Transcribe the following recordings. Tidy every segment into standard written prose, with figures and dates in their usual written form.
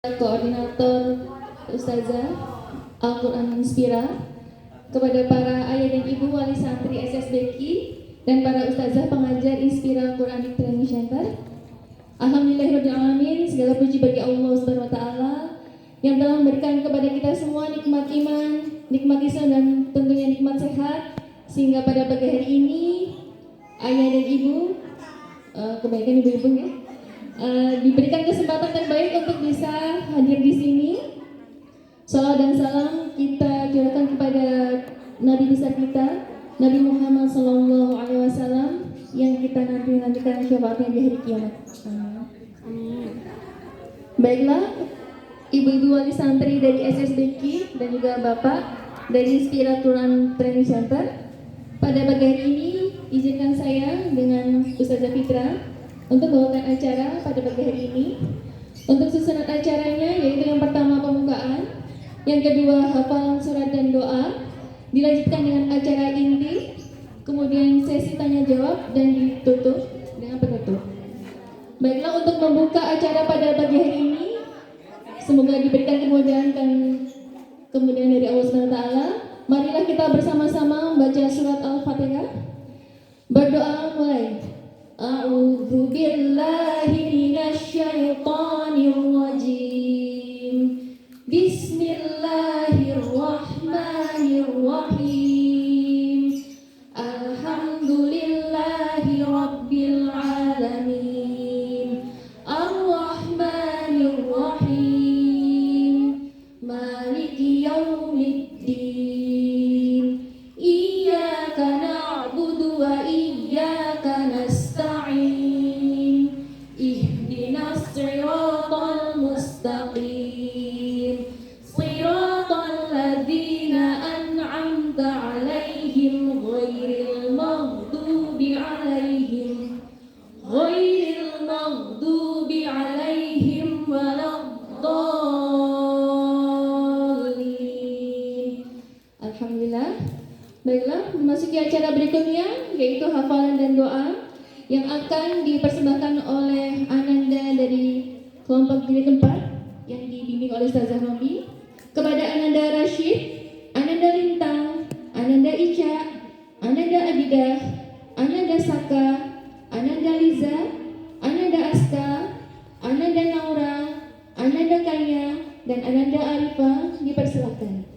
Koordinator Ustazah Al-Quran Inspira, kepada para ayah dan ibu wali santri SSBQ dan para ustazah pengajar Inspira Quranic Training Center. Alhamdulillahirrahmanirrahim, segala puji bagi Allah Subhanahu wa Ta'ala yang telah memberikan kepada kita semua nikmat iman, nikmat Islam, dan tentunya nikmat sehat, sehingga pada pagi hari ini ayah dan ibu, kebanyakan ibu-ibu ya, diberikan kesempatan terbaik untuk bisa hadir di sini. Salawat dan salam kita curahkan kepada Nabi besar kita, Nabi Muhammad SAW, yang kita nantikan syafaatnya di hari kiamat. Baiklah, ibu-ibu wali santri dari SSBQ dan juga bapak dari Inspira Quran Training Center, pada pagi hari ini izinkan saya dengan Ustazah Fitra untuk membawakan acara pada pagi hari ini. Untuk susunan acaranya yaitu yang pertama pembukaan, yang kedua hafalan surat dan doa, dilanjutkan dengan acara inti, kemudian sesi tanya jawab, dan ditutup dengan penutup. Baiklah, untuk membuka acara pada pagi hari ini, semoga diberikan kemudahan dari Allah SWT. Marilah kita bersama-sama membaca surat Al-Fatihah. Berdoa mulai. A'udzu billahi minasyaitonir rajim. Bismillahirrahmanirrahim. Alhamdulillahi rabbil alamin. Ar-Rahmanir Rahim. Maliki yaumiddin. Iyyaka na'budu wa iyyaka nasta'in. Ihdinas siratal mustaqim. Siratal ladzina an'amta 'alaihim ghairil maghdubi 'alaihim waladdallin. Alhamdulillah. Baiklah, memasuki acara berikutnya yaitu hafalan dan doa yang akan dipersembahkan oleh Ananda dari kelompok Bilik 4 yang dibimbing oleh Ustazah Robi kepada Ananda Rashid, Ananda Lintang, Ananda Ica, Ananda Abidah, Ananda Saka, Ananda Liza, Ananda Aska, Ananda Naura, Ananda Kaya, dan Ananda Arifah dipersilakan.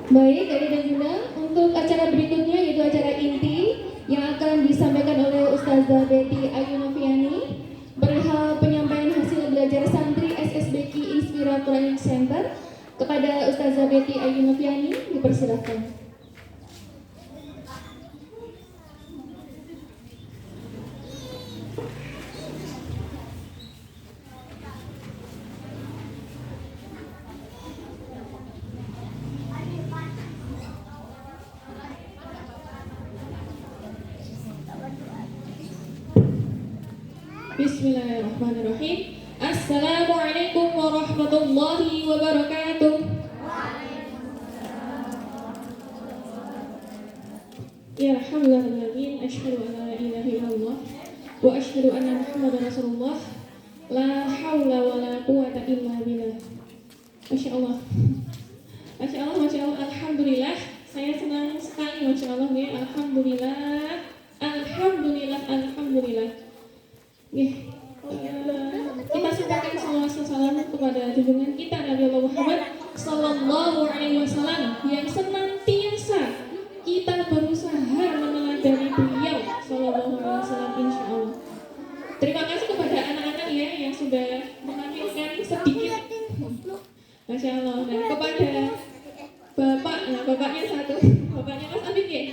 Baik, adik dan bunda, untuk acara berikutnya yaitu acara inti yang akan disampaikan oleh Ustazah Betty Ayu Noviani perihal penyampaian hasil belajar santri SSBQ Inspira Quranic Center. Kepada Ustazah Betty Ayu Noviani dipersilakan. Bismillahirrahmanirrahim. Assalamualaikum warahmatullahi wabarakatuh. Ya alhamdulillah, asyhadu an la ilaha illallah wa asyhadu anna Muhammadar Rasulullah. La haula wa la quwata illa billah. Masya Allah. Masya Allah, Masya Allah. Alhamdulillah, saya senang sekali, Masya Allah ya. Alhamdulillah, Alhamdulillah, Alhamdulillah. Kita sampaikan salam kepada junjungan kita Nabi Allah Muhammad Sallallahu Alaihi Wasallam yang senantiasa kita berusaha meneladani beliau Sallallahu Alaihi Wasallam, insya Allah. Terima kasih kepada anak-anak ya yang sudah menampilkan sedikit, Masya Allah. Dan kepada bapak, nah bapaknya satu, bapaknya Mas Abid ya,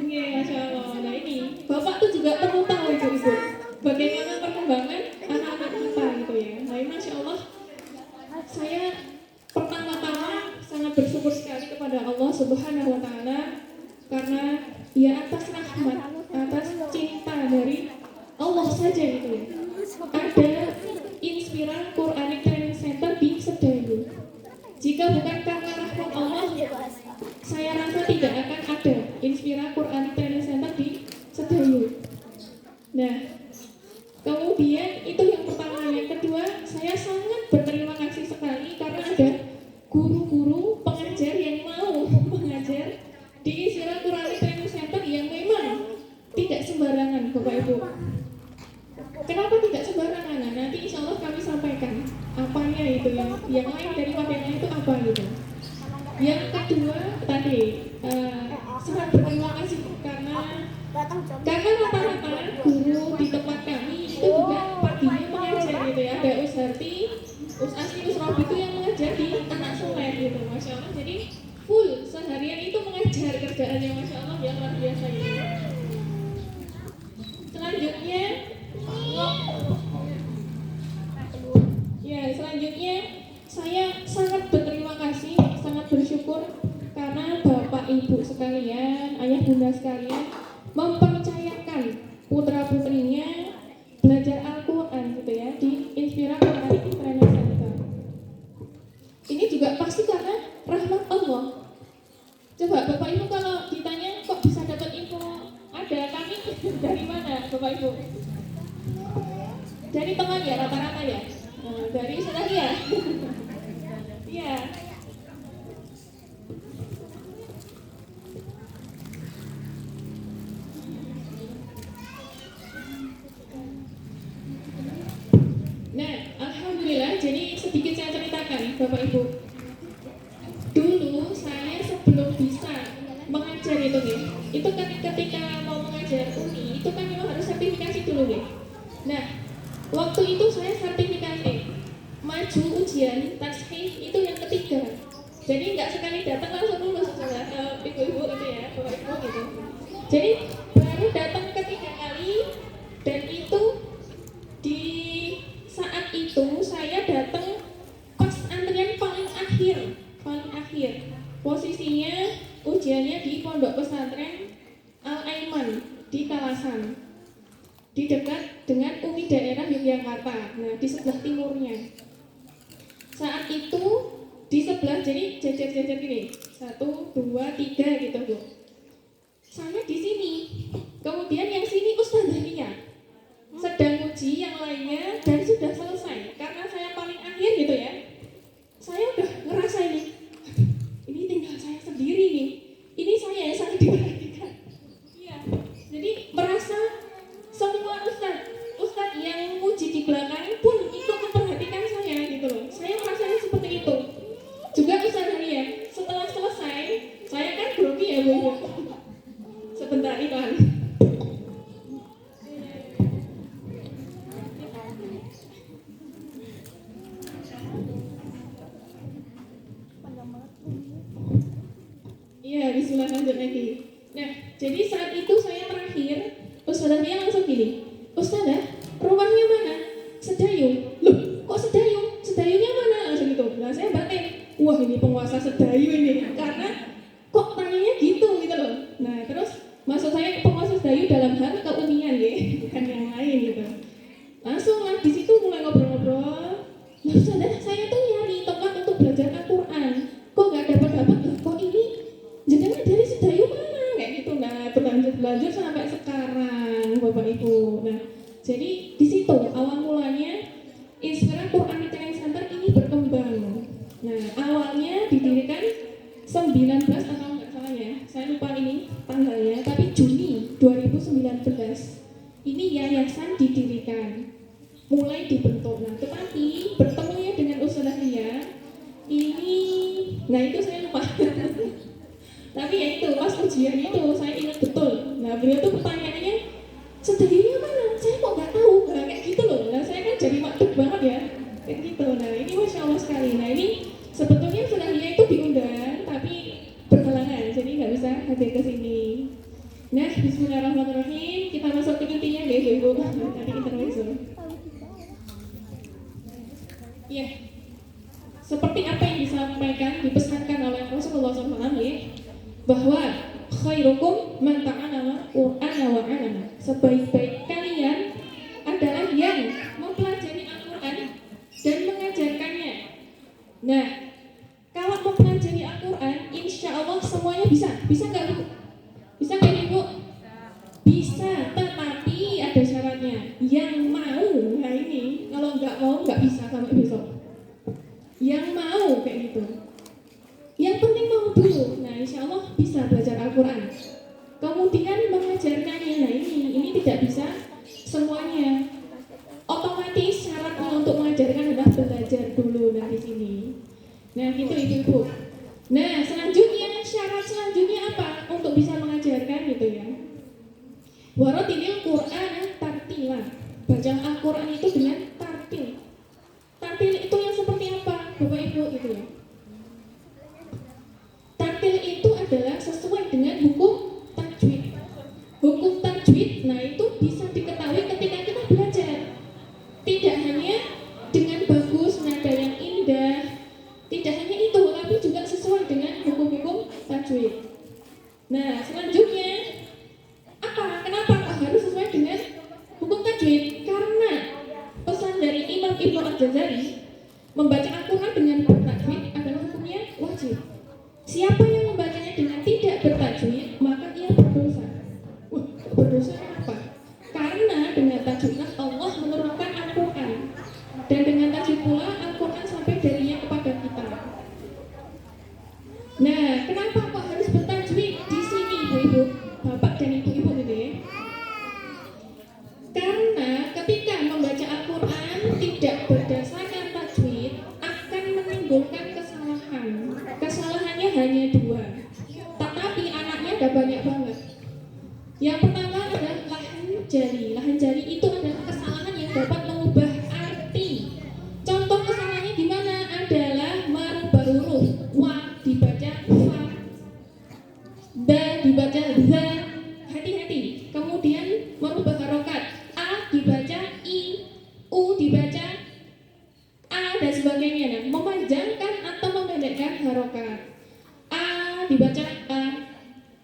Masya Allah. Nah ini bapak tuh juga perlu tahu ibu-ibu bagaimana perkembangan anak-anak kita gitu ya. Nah, Masya Allah, saya pertama-tama sangat bersyukur sekali kepada Allah Subhanahu Wa Taala karena ya atas rahmat, atas cinta dari Allah saja gitu ya. Ada Inspira Quranic Training Center di Sedayu. Jika bukan karena rahmat Allah, saya rasa tidak akan ada Inspira Quranic Training Center di Sedayu. Nah, kemudian itu yang pertama. Yang kedua, saya sangat berterima kasih sekali karena ada guru-guru pengajar yang mau mengajar di Inspira Quranic Training Center yang memang tidak sembarangan, Bapak Ibu. Kenapa tidak sembarangan? Nah, nanti insya Allah kami sampaikan apanya itu yang lain dari yang lain itu apa gitu. Yang kedua tadi sangat berterima kasih karena rata-rata guru di tempat kami itu juga paginya mengajar gitu ya. Ada Usharti, Usasti, Usrobi itu yang mengajar di anak soleh gitu, Masya Allah. Jadi full seharian itu mengajar kerjaannya, Masya Allah, yang luar biasa gitu. Selanjutnya saya sangat berterima kasih, sangat bersyukur karena Bapak Ibu sekalian, Ayah Bunda sekalian mempercayakan putra-putrinya belajar Al-Quran gitu ya di Inspira Quranic Training Center. Ini juga pasti karena rahmat Allah. Coba Bapak Ibu kalau ditanya kok bisa dapat info ada kami dari mana, Bapak Ibu? Dari teman ya, rata-rata ya? Dari saudara ya? Iya. Nah, alhamdulillah, jadi sedikit saya ceritakan Bapak Ibu. Dulu saya sebelum bisa mengajar itu nih, itu kan ketika mau mengajar uni, itu kan memang harus sertifikasi dulu nih. Nah, waktu itu saya sertifikasi maju ujian tasheeh itu yang ketiga. Jadi nggak sekali datang langsung lulus saudara, ibu-ibu gitu ya, Bapak Ibu gitu. Jadi baru datang ketiga kali dan itu di saat itu saya datang pas antrian paling akhir. Posisinya ujiannya di Pondok Pesantren Al-Aiman di Kalasan, di dekat dengan Umi Daerah Yogyakarta. Nah, di sebelah timurnya. Saat itu di sebelah, jadi jajar-jajar gini, 1, 2, 3 gitu Bu. Saya di sini, kemudian yang sini Ustazah Lia sedang uji yang lainnya dan sudah selesai. Karena saya paling akhir gitu ya, saya udah ngerasa ini tinggal saya sendiri nih. Ini saya yang sangat diperhatikan. Iya, jadi merasa semua Ustaz yang uji di belakang pun ikut memperhatikan saya gitu loh. Saya merasanya seperti itu. Juga Ustazah Lia setelah selesai bismillah lanjut lagi. Nah, jadi saat itu saya terakhir, Ustazah Lia langsung gini, Ustazah, rumahnya mana? Sedayu. Loh, kok Sedayu? Sedayunya mana? Langsung gitu. Nah, saya batin, wah ini penguasa Sedayu ini, karena kok tanyanya gitu loh. Nah, terus maksud saya penguasa Sedayu dalam hal keunian ya, bukan yang lain gitu. Langsung lah di situ mulai ngobrol-ngobrol. Nah, Ustazah, saya tuh nyari tempat untuk belajar Al-Quran. Kok nggak dapat-dapat? Kok ini jenengan dari Sedayu mana? Kayak gitu. Nah, berlanjut sampai sekarang, Bapak Ibu. Nah, jadi di situ awal mulanya Inspirasi Quran Training Center ini berkembang. Nah, awalnya didirikan 19 atau nggak salah ya, saya lupa ini tanggalnya, tapi Juni 2019 ini yayasan didirikan, mulai dibentuk. Nah, tetapi bertemunya dengan Ustazah Lia ini, nah itu saya lupa. Tapi ya itu pas ujian itu saya ingat betul. Nah, beliau tuh pertanyaannya, Sedayunya mana? Saya kok nggak tahu. Nah, kayak gitu loh. Nah, saya kan jadi makduk banget ya, kayak gitu. Nah, ini Masya Allah sekali. Nah, ini sebetulnya Ustazah Lia itu diundang, tapi berhalangan, jadi nggak bisa hadir ke sini. Nah, bismillahirrahmanirrahim. Kita masuk ke intinya deh, Ibu. Tadi intermezzo. Iya. Seperti apa yang disampaikan, dipesankan oleh Rasulullah SAW ya, bahwa khairukum man ta'allama Qur'ana wa 'allama. Sebaik-baik kalian adalah yang mempelajari Al-Qur'an dan mengajarkannya. Nah, kalau mempelajari Al-Qur'an, insya Allah semuanya bisa. Bisa nggak Bu? Bisa nggak Ibu? Bisa, tetapi ada syaratnya. Yang mau, nah ini, kalau nggak mau nggak bisa sampai besok. Yang mau kayak gitu. Yang penting mau dulu. Nah, insya Allah bisa belajar Al-Quran. Kemudian mengajarkannya. Nah, ini tidak bisa semuanya. Otomatis syaratnya untuk mengajarkan adalah belajar dulu dari sini. Nah, gitu Ibu-ibu. Nah, selanjutnya syarat selanjutnya apa untuk bisa mengajarkan gitu ya? Waratilil Qur'an tartila. Baca Al-Quran itu dengan tartil. Tartil itu yang seperti apa, Bapak Ibu gitu ya? Tartil itu adalah sesuai dengan hukum tajwid. Hukum tajwid, nah itu bisa diketahui ketika kita belajar. Tidak hanya dengan bagus, nada yang indah, tidak hanya itu, tapi juga sesuai dengan hukum-hukum tajwid. Nah, selanjutnya apa? Kenapa harus sesuai dengan hukum tajwid? Karena pesan dari Imam Ibnu Al-Jazari, membaca Al-Quran dengan bertajwid adalah hukumnya wajib. Siapa yang membacanya dengan tidak bertajwid, maka ia berdosa. Berdosa kenapa? Karena dengan tajwidlah Allah menurunkan Al-Quran, dan dengan tajwid pula Al-Quran sampai darinya kepada kita. Nah, kenapa kok harus bertajwid di sini, Ibu-ibu, Bapak dan Ibu-ibu gitu ya? Karena ketika membaca Al-Quran tidak berdasarkan tajwid akan menimbulkan kesalahan. Kesalahannya hanya dua, tetapi anaknya ada banyak banget. Yang pertama adalah lahan jari. Lahan jari itu adalah kesalahan yang dapat mengubah arti. Contoh kesalahannya gimana? Adalah merubah huruf. Wa dibaca fa, da dibaca za. Hati-hati. Kemudian merubah harokat. A dibaca I, U dibaca A, dan sebagainya. Nah, memanjangkan atau memendekkan harokat. A dibaca A,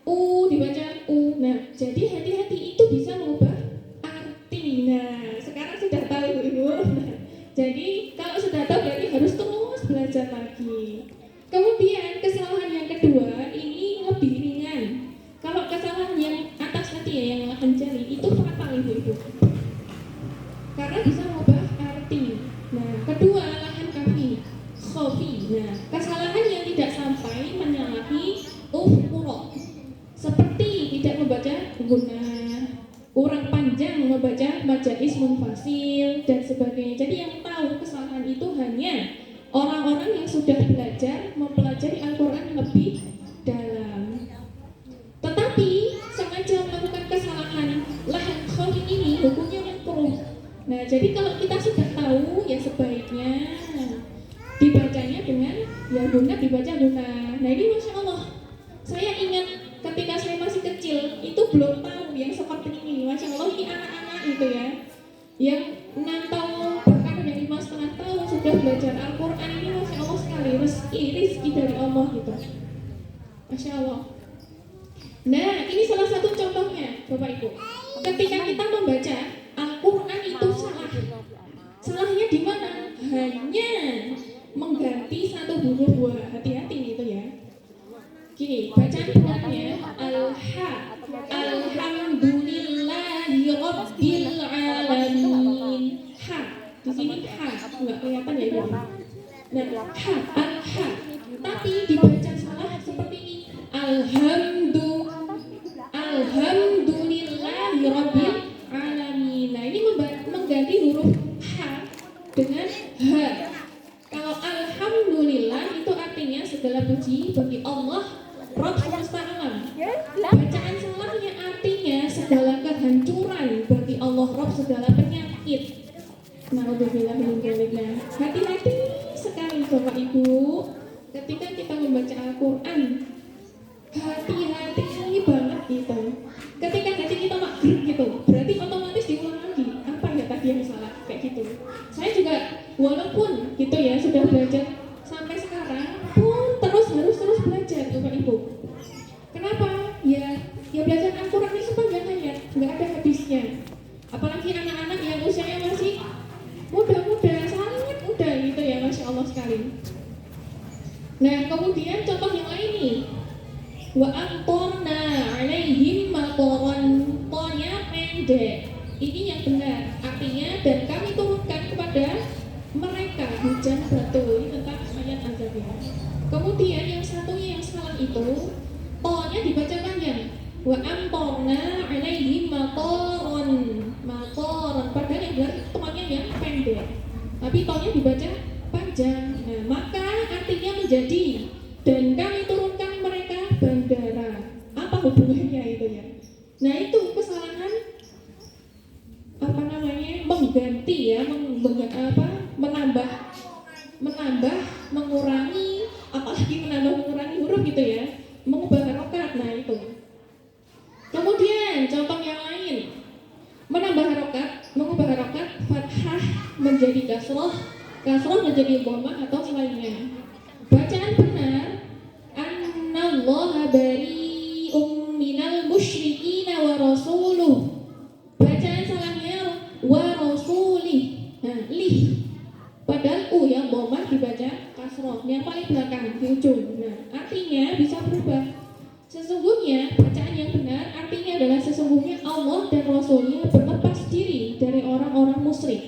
U dibaca U. Nah, jadi hati-hati, itu bisa mengubah arti. Nah, sekarang sudah tahu Ibu. Nah, jadi kalau sudah tahu berarti harus terus belajar lagi. Kemudian kesalahan yang kedua ini lebih ringan. Kalau kesalahan yang atas tadi ya, yang lahan jari, itu fatal Ibu-ibu, karena bisa mengubah arti. Nah, kedua lahan kafi, khofi. Nah, kesalahan yang tidak sampai menyalahi ufuro, seperti tidak membaca guna, kurang panjang membaca majais munfasil dan sebagainya. Jadi yang tahu kesalahan itu hanya orang-orang yang sudah belajar mempelajari Al-Quran lebih dalam. Tetapi sengaja melakukan kesalahan lahan khofi ini hukumnya makruh. Nah, jadi kalau kita sudah tahu, ya sebaiknya dibacanya dengan ya guna, dibaca guna. Nah, ini Masya Allah, saya ingat sudah belajar Al-Quran ini Masya Allah sekali, rezeki dari Allah gitu. Masya Allah. Nah, ini salah satu contohnya Bapak Ibu. Ketika kita membaca Al-Quran itu salah. Salahnya di mana? Hanya mengganti satu huruf wa. Hati-hati itu ya. Gini, bacaan benarnya Alhamdulillahi Rabbil Alamin. Ha, di sini ha, nggak kelihatan ya ini. Nah, ha, al-ha. Tapi dibaca salah seperti ini. Alhamdulillahi Rabbil Alamin. Nah, ini mengganti huruf ha dengan ha. Kalau alhamdulillah itu artinya segala puji bagi Allah Rabb semesta alam. Bacaan salahnya artinya segala kehancuran bagi Allah Rabb segala penyakit. Nauzubillah min dzalik. Hati-hati sekali Bapak Ibu ketika kita membaca Al-Quran. Hati-hati banget gitu. Ketika hati kita magrib gitu, berarti otomatis diulang lagi. Apa ya tadi yang salah kayak gitu. Saya juga walaupun gitu ya sudah belajar sampai sekarang pun harus terus belajar Bapak Ibu. Kenapa? Ya belajar Al-Quran ini sepanjang hayat, nggak ada habisnya. Apalagi anak-anak yang usianya masih muda-muda, sangat muda gitu ya, Masya Allah sekali. Nah, kemudian contoh yang lain nih. Wa amtorna alaihim matoran. Tonya pendek. Ini yang benar. Artinya dan kami turunkan kepada mereka hujan batu. Ini tentang ayat azab ya. Kemudian yang satunya yang salah itu tonya dibaca panjang. Wa amtorna alaihim matoran. Matoran. Padahal yang benar tonya yang pendek. Tapi tonya dibaca panjang. Nah, maka artinya menjadi dan kami turunkan mereka bandara. Apa hubungannya itu ya? Nah, itu kesalahan mengganti ya, menambah, mengurangi, apalagi mengurangi huruf gitu ya, mengubah harokat. Nah, itu. Kemudian contoh yang lain, mengubah harokat, fathah menjadi kasroh menjadi dhammah atau selainnya. Bacaan benar, annallaha bari'um minal musyrikina wa rasuluh. Bacaan salahnya wa rasulih. Nah, lih. Padahal u yang dhammah dibaca kasroh, yang paling belakang di ujung. Nah, artinya bisa berubah. Sesungguhnya bacaan yang benar artinya adalah sesungguhnya Allah dan Rasulnya berlepas diri dari orang-orang musyrik.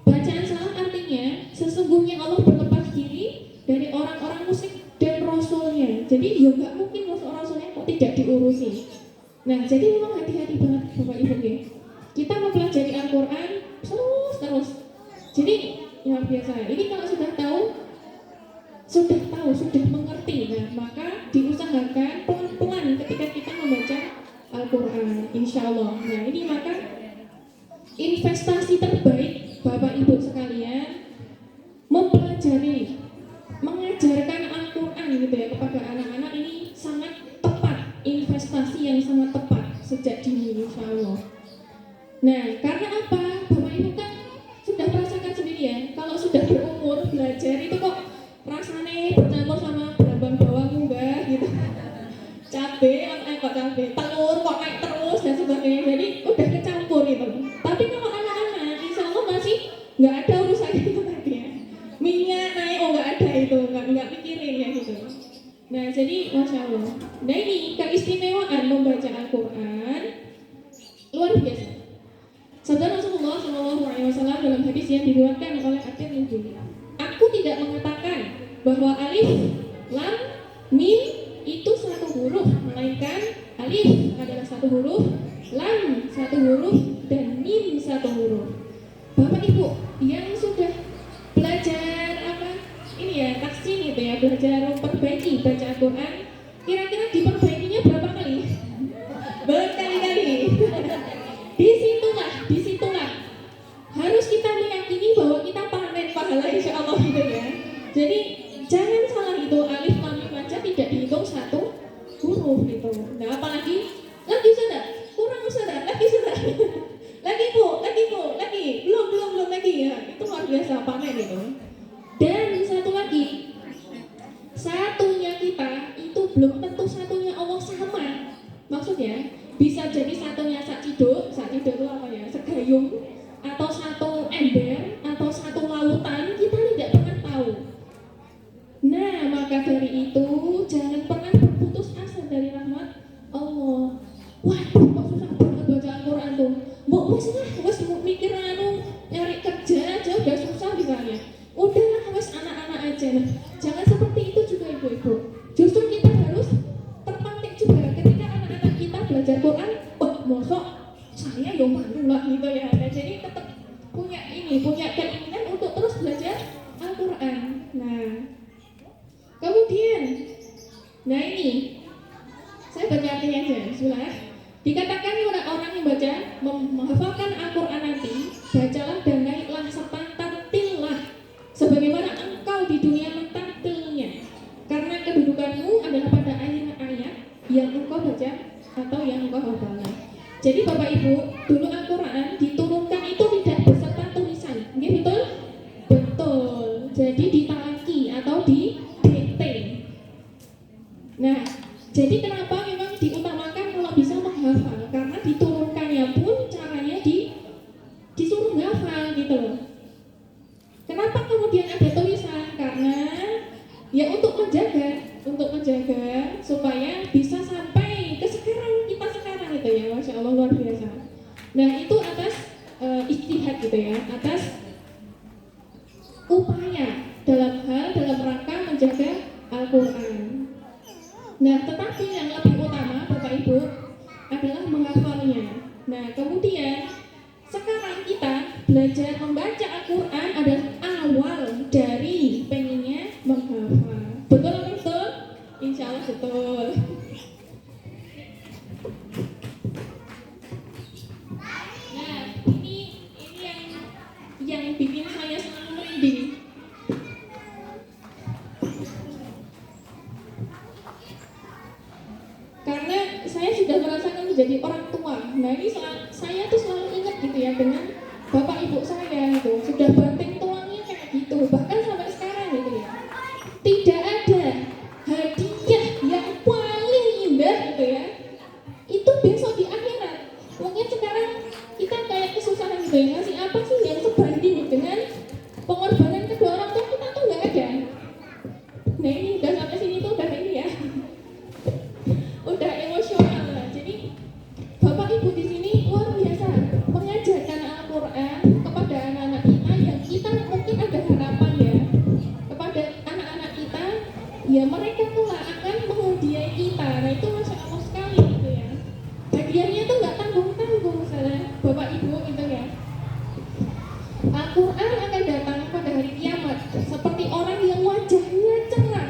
Bacaan salah artinya sesungguhnya Allah berlepas diri dari orang-orang musyrik dan Rasulnya. Jadi ya nggak mungkin Rasulnya kok tidak diurusi. Nah, jadi memang hati-hati banget Bapak Ibu ya. Kita mempelajari Al-Quran terus. Jadi luar biasa. Ini kalau sudah mengerti. Nah, maka diusahakan pelan-pelan ketika kita membaca Al-Quran, insya Allah. Nah, ini maka investasi terbaik Bapak Ibu sekalian mempelajari, mengajarkan Al-Quran gitu ya kepada anak-anak. Ini sangat tepat, investasi yang sangat tepat sejak dini, insya Allah. Nah, karena apa? Bapak Ibu kan sudah merasakan sendiri ya, kalau sudah berumur belajar itu kok rasanya bercampur sama berambang bawang enggak gitu, telur kok naik terus dan sebagainya, jadi udah kecampur itu. Tapi kalau anak-anak insya Allah masih nggak ada urusannya itu tadi ya, minyak naik nggak ada itu, nggak pikirin ya gitu. Nah, jadi Masya Allah. Nah, ini keistimewaan membaca Al-Quran luar biasa. Sabda Rasulullah SAW dalam hadis yang diriwayatkan oleh At-Tirmidzi, aku tidak mengatakan bahwa alif, lam, mim itu satu huruf, melainkan alif adalah satu huruf, lam satu huruf, dan mim satu huruf. Bapak Ibu yang sudah belajar ini ya, tahsin itu ya, belajar memperbaiki baca Al-Quran, kira-kira diperbaikinya berapa kali? Berkali-kali. Disitulah harus kita meyakini bahwa kita panen pahala insya Allah gitu ya. Jadi jangan salah itu, alif lam mim aja tidak dihitung satu huruf gitu. Nah, apalagi lagi sudah kurang sudah lagi sudah lagi bu belum lagi ya, itu luar biasa panen itu. Dan satu lagi, satunya kita itu belum tentu satunya Allah sama. Maksudnya bisa jadi satunya sak ciduk itu apa ya, segayung, atau satu ember, atau satu lautan, kita tidak pernah tahu. Nah, maka dari itu jangan pernah berputus asa dari rahmat Allah. Waduh, kok susah banget baca Al-Quran tuh. Wes mikir nyari kerja aja udah susah misalnya. Udahlah wes anak-anak aja. Nah, jangan seperti itu juga ibu-ibu. Justru kita harus terpantik juga ketika anak-anak kita belajar Quran. Oh, mosok saya yang malu lah gitu ya. Nah, jadi tetap punya keinginan untuk terus belajar Al-Quran. Nah, kemudian, nah ini saya baca artinya aja, bismillah. Dikatakan oleh orang yang baca menghafalkan Al-Quran nanti, bacalah dan naiklah serta tartillah sebagaimana engkau di dunia mentartilnya, karena kedudukanmu adalah pada ayat-ayat yang engkau baca atau yang engkau hafalkan. Jadi Bapak Ibu, dulu Al-Quran diturunkan itu tidak beserta tulisan, nggih betul? Betul. Jadi ditalaki atau di dikte. Nah, jadi kenapa memang diutamakan kalau bisa menghafal? Karena diturunkannya pun caranya disuruh menghafal gitu loh. Kenapa kemudian ada tulisan? Karena ya untuk menjaga supaya bisa sampai ke sekarang kita sekarang gitu ya, Masya Allah luar biasa. Nah itu atas ijtihad gitu ya, atas upaya dalam rangka menjaga Al-Quran. Nah, tetapi yang lebih utama Bapak Ibu adalah menghafalnya. Nah, kemudian sekarang kita belajar membaca Al-Quran adalah awal dari pengennya menghafal. Betul atau betul? Insya Allah betul. Nah, ini yang bikin saya selalu merinding. Karena saya sudah merasakan menjadi orang tua. Nah ini saya tuh selalu ingat gitu ya dengan bapak ibu saya gitu. Sudah banting tulangnya kayak gitu. Bahkan sampai sekarang gitu ya. Tidak ada hadiah yang paling indah gitu ya. Itu besok di akhirat. Mungkin sekarang kita kayak kesusahan gitu ya. Ngasih apa sih yang sebanding dengan pengorbanan kedua orang tua kita tuh nggak ada. Nah ini udah sampai sini tuh udah ini ya. Udah emosional lah. Jadi Bapak Ibu di sini luar biasa mengajarkan Al-Quran kepada anak-anak kita yang kita mungkin ada harapan ya kepada anak-anak kita ya mereka kelak akan menghadiahi kita. Nah itu Masya Allah sekali gitu ya. Hadiahnya tuh nggak tanggung-tanggung misalnya Bapak Ibu gitu ya. Al-Quran akan datang pada hari kiamat seperti orang yang wajahnya cerah.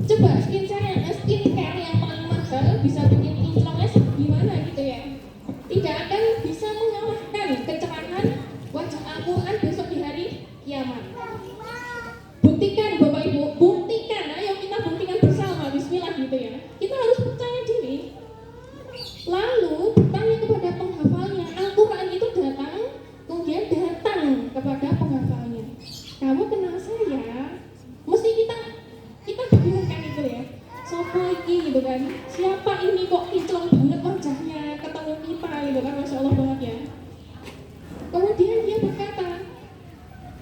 Coba skincare yang paling mahal bisa bikin kinclongnya gimana gitu ya. Tidak akan bisa mengalahkan kecerahan wajah Al-Quran besok di hari kiamat. Buktikan Bapak Ibu, buktikan. Ayo kita buktikan bersama, bismillah gitu ya. Kita harus percaya diri. Lalu bertanya kepada penghafalnya. Al-Quran itu datang, kemudian datang kepada penghafalnya. Kamu kenal saya? Mesti kita bingungkan itu ya. Sopo iki gitu kan. Siapa ini kok kinclong banget wajahnya ketemu kita gitu kan, Masya Allah banget ya. Kemudian dia berkata,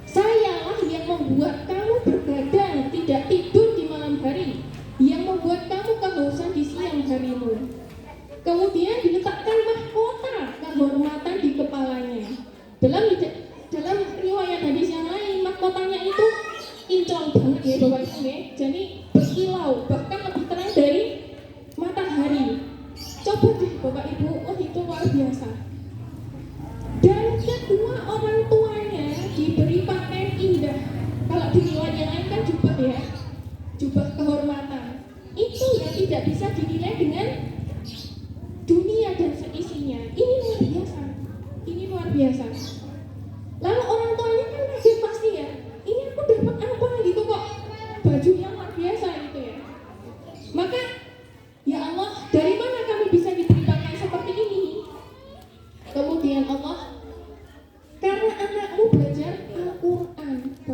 sayalah yang membuat kamu bergadang tidak tidur di malam hari, yang membuat kamu kehausan di siang harimu. Kemudian diletakkan mahkota kehormatan di kepalanya. Dalam riwayat hadis yang lain, mahkotanya itu kinclong banget ya Bapak Ibu ya. Jadi berkilau, bahkan lebih terang dari matahari. Coba deh Bapak Ibu, oh itu luar biasa. Dan kedua orang tuanya diberi pakaian indah. Kalau di riwayat yang lain kan jubah ya, jubah kehormatan. Itu yang tidak bisa dinilai dengan dunia dan seisinya. Ini luar biasa. Ini luar biasa. Lalu orang tuanya kan kaget pasti ya. Ini aku dapat apa gitu kok? Baju yang luar biasa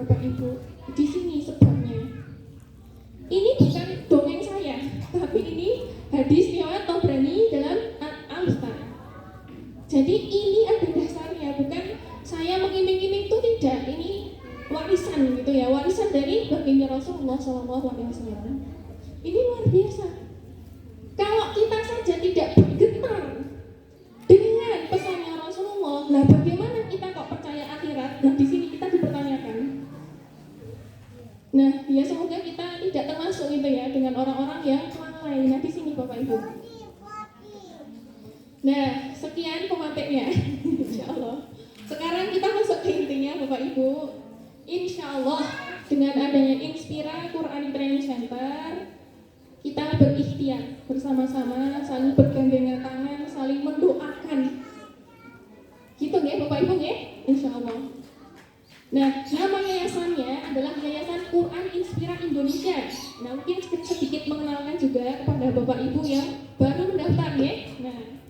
Bapak Ibu. Di sini sebabnya. Ini bukan dongeng saya, tapi ini hadis riwayat Tabrani dalam Al-Awsat. Jadi ini ada dasarnya, bukan saya mengiming-iming itu tidak. Ini warisan gitu ya, warisan dari baginda Rasulullah SAW. Ini luar biasa. Kalau kita saja tidak bergetar dengan pesannya Rasulullah, nah bagaimana kita kok percaya akhirat? Nah di sini kita dipertanyakan. Nah ya semoga kita tidak termasuk gitu ya dengan orang-orang yang lalai. Nah di sini Bapak Ibu. Nah sekian pemateri Insya Allah. Sekarang kita masuk ke intinya Bapak Ibu. Insya Allah dengan adanya Inspira Quranic Training Center, kita berikhtiar bersama-sama, saling bergandengan tangan, saling mendoakan. Gitu ya Bapak Ibu ya, Insya Allah. Nah, nama yayasannya adalah Yayasan Quran Inspira Indonesia. Nah, mungkin sedikit mengenalkan juga kepada Bapak Ibu yang baru mendaftar ya. Nah,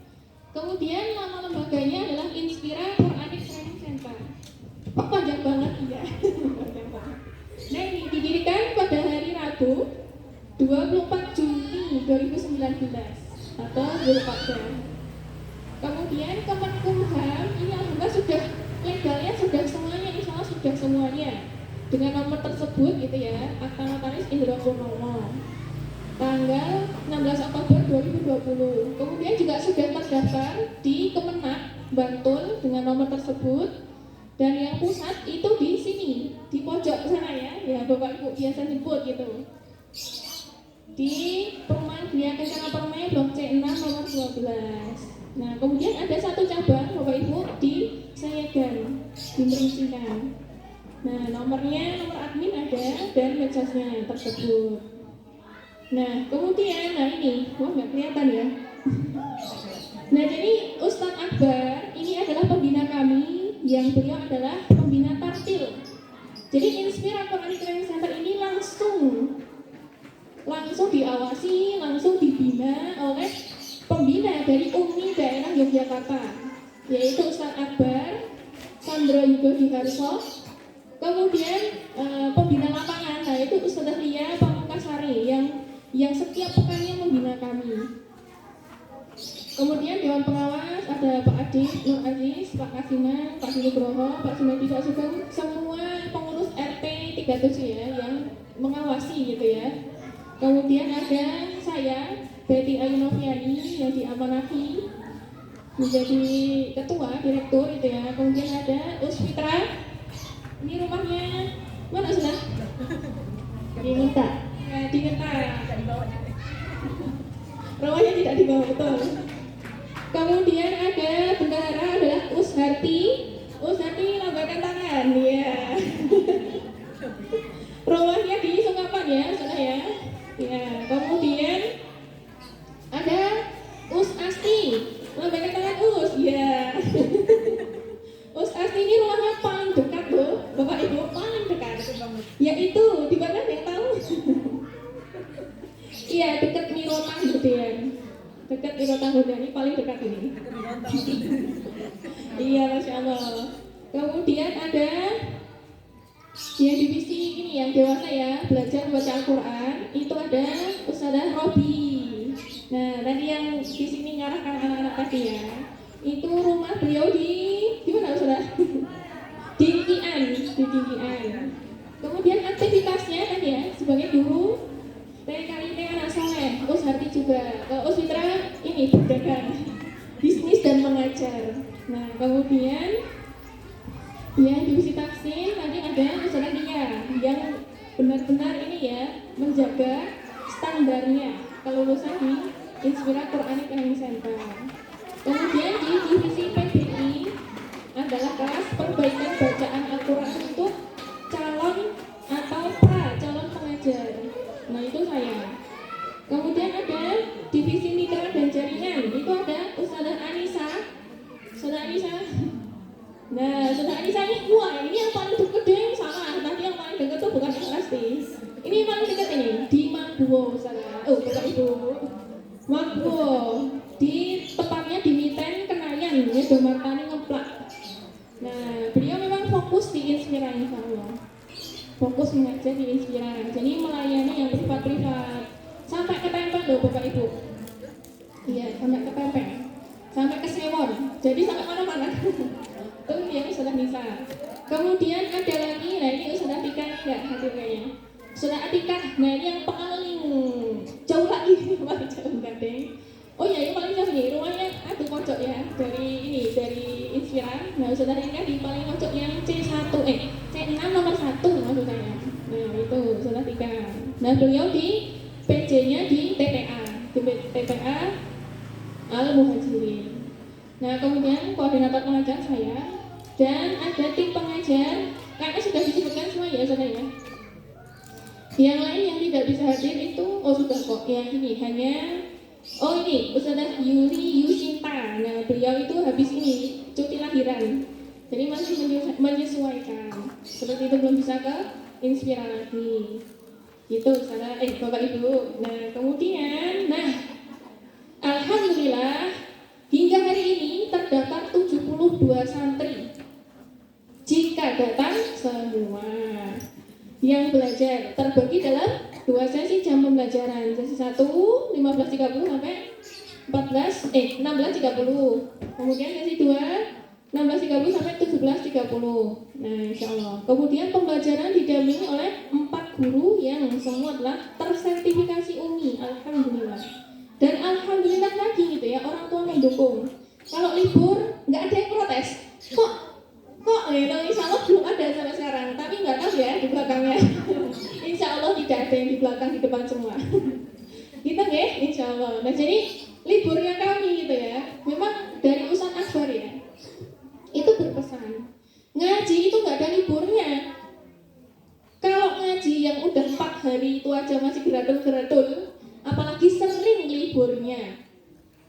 kemudian nama lembaganya adalah Inspira Quranic Training Center. Kok panjang banget ya? Nah, ini didirikan pada hari Rabu 24 Juni 2019 atau Zulqa'dah. Kemudian Kemenkumham ini alhamdulillah sudah legalnya sudah semuanya, insya Allah sudah semuanya dengan nomor tersebut gitu ya, Akta Notaris Indra Purnomo tanggal 16 Oktober 2020. Kemudian juga sudah terdaftar di Kemenak Bantul dengan nomor tersebut. Dan yang pusat itu di sini, di pojok sana ya Bapak Ibu biasa nyebut gitu. Di Perumahan Gria Kencana Permai Blok C6 nomor 12. Nah, kemudian ada satu cabang Bapak Ibu di Sayegan, di Meringsingan. Nah, nomor admin ada dan medsosnya tersebut. Nah, kemudian ini, nggak kelihatan ya. Nah, jadi Ustadz Akbar ini adalah pembina kami, yang beliau adalah pembina tartil. Jadi Inspira Quranic Training Center ini langsung diawasi, langsung dibina oleh pembina dari UMI daerah Yogyakarta, yaitu Ustadz Akbar Sandro Yudo Diharso. Kemudian pembina lapangan, nah itu Ustadzah Lia Pamungkasari yang setiap pekannya membina kami. Kemudian Dewan Pengawas ada Pak Adi Nur Aziz, Pak Kasiman, Pak Nugroho, Pak Sumedi Pak Sugeng, semua pengurus RT 37 ya yang mengawasi gitu ya. Kemudian ada saya Betty Ayunoviani yang diamanahi menjadi ketua direktur itu ya. Kemudian ada Usfitra, ini rumahnya mana sudah? Diminta. Ya, diminta. Rumahnya tidak dibawa betul. Kemudian ada bendahara adalah Usharti lambaikan tangan ya. Rumahnya di Sungkapan ya, sudah ya. Ya, kemudian ada Us Asti, lambaikan tangan Us ya. Us Asti ini rumahnya paling dekat loh, Bapak Ibu, paling dekat. Yaitu di mana yang tahu? Iya, dekat Mirota gitu ya. Dekat Mirota ini paling dekat ini. Iya, Masya Allah. Kemudian ada yang divisi ini yang dewasa ya, belajar baca Al-Quran. Itu ada Ustadzah Robi. Nah, tadi yang di sini ngarahkan anak-anak tadi ya. Itu rumah beliau di mana Ustadzah? Di Dingkian. Kemudian aktivitasnya tadi ya sebagai guru TKIP anak soleh, Usharti juga. Kalau Usfitra ini berdagang, bisnis dan mengajar. Nah, kemudian ya divisi taksin tadi ada Ustadzah Lia yang benar-benar ini ya menjaga standarnya kelulusan di Inspira Quranic Training Center. Kemudian di divisi PBI adalah kelas perbaikan bacaan Al-Quran untuk calon atau calon pengajar. Nah itu saya. Kemudian ada divisi mitra dan jaringan. Itu ada Ustadzah Anissa. Nah, Ustadzah Anissa ini ini yang paling dekat deh salah. Tadi yang paling dekat tuh bukan yang pasti. Ini yang paling dekat ini di Mangguwo Ustadzah. Bapak Ibu. Mangguwo di tepatnya di Miten Kenayan, ya Domartani Ngeplak. Nah, beliau memang fokus di Inspira insya Allah. fokus mengajar di Inspira. Jadi melayani yang privat-privat. Sampai ke tempel loh Bapak Ibu. Iya, sampai ke tempel. Sampai ke Sewon. Jadi sampai mana-mana. Itu yang Ustazah Nisa. Kemudian ada lagi, nah ini Ustazah Atika enggak hadir kayaknya. Ustazah Atika, nah ini yang paling jauh lagi, paling jauh enggak deh. Oh ya, ini paling jauh nih, rumahnya aduh pojok ya, dari Inspira. Nah Ustazah Atika di paling pojok yang C6 nomor 1 maksud saya. Nah itu Ustazah Atika. Nah beliau di PJ-nya di TPA Al-Muhajirin. Nah kemudian koordinator pengajar saya dan ada tim pengajar, karena sudah disebutkan semua ya saudara ya. Yang lain yang tidak bisa hadir itu, sudah kok, yang ini hanya, ini Ustazah Yuli Yusinta. Nah beliau itu habis ini cuti lahiran, jadi masih menyesuaikan, seperti itu belum bisa ke Inspira lagi. Itu Ustazah, Bapak Ibu. Nah kemudian, alhamdulillah hingga hari ini terdapat 72 santri. Jika datang semua yang belajar terbagi dalam 2 sesi jam pembelajaran. Sesi 1 15.30 sampai 16.30. Kemudian sesi 2 16.30 sampai 17.30. Nah, insyaallah. Kemudian pembelajaran didampingi oleh 4 guru yang semua telah tersertifikasi UMI. Alhamdulillah. Dan alhamdulillah lagi gitu ya, orang tua mendukung. Kalau libur nggak ada yang protes. Kok gitu, insya Allah belum ada sampai sekarang. Tapi nggak tahu ya di belakangnya. Insya Allah tidak ada yang di belakang, di depan semua. Gitu ya, insya Allah. Nah jadi liburnya kami gitu ya, memang dari Ustaz Akbar ya, itu berpesan. Ngaji itu nggak ada liburnya. Kalau ngaji yang udah 4 hari itu aja masih geratul-geratul, apalagi sering liburnya.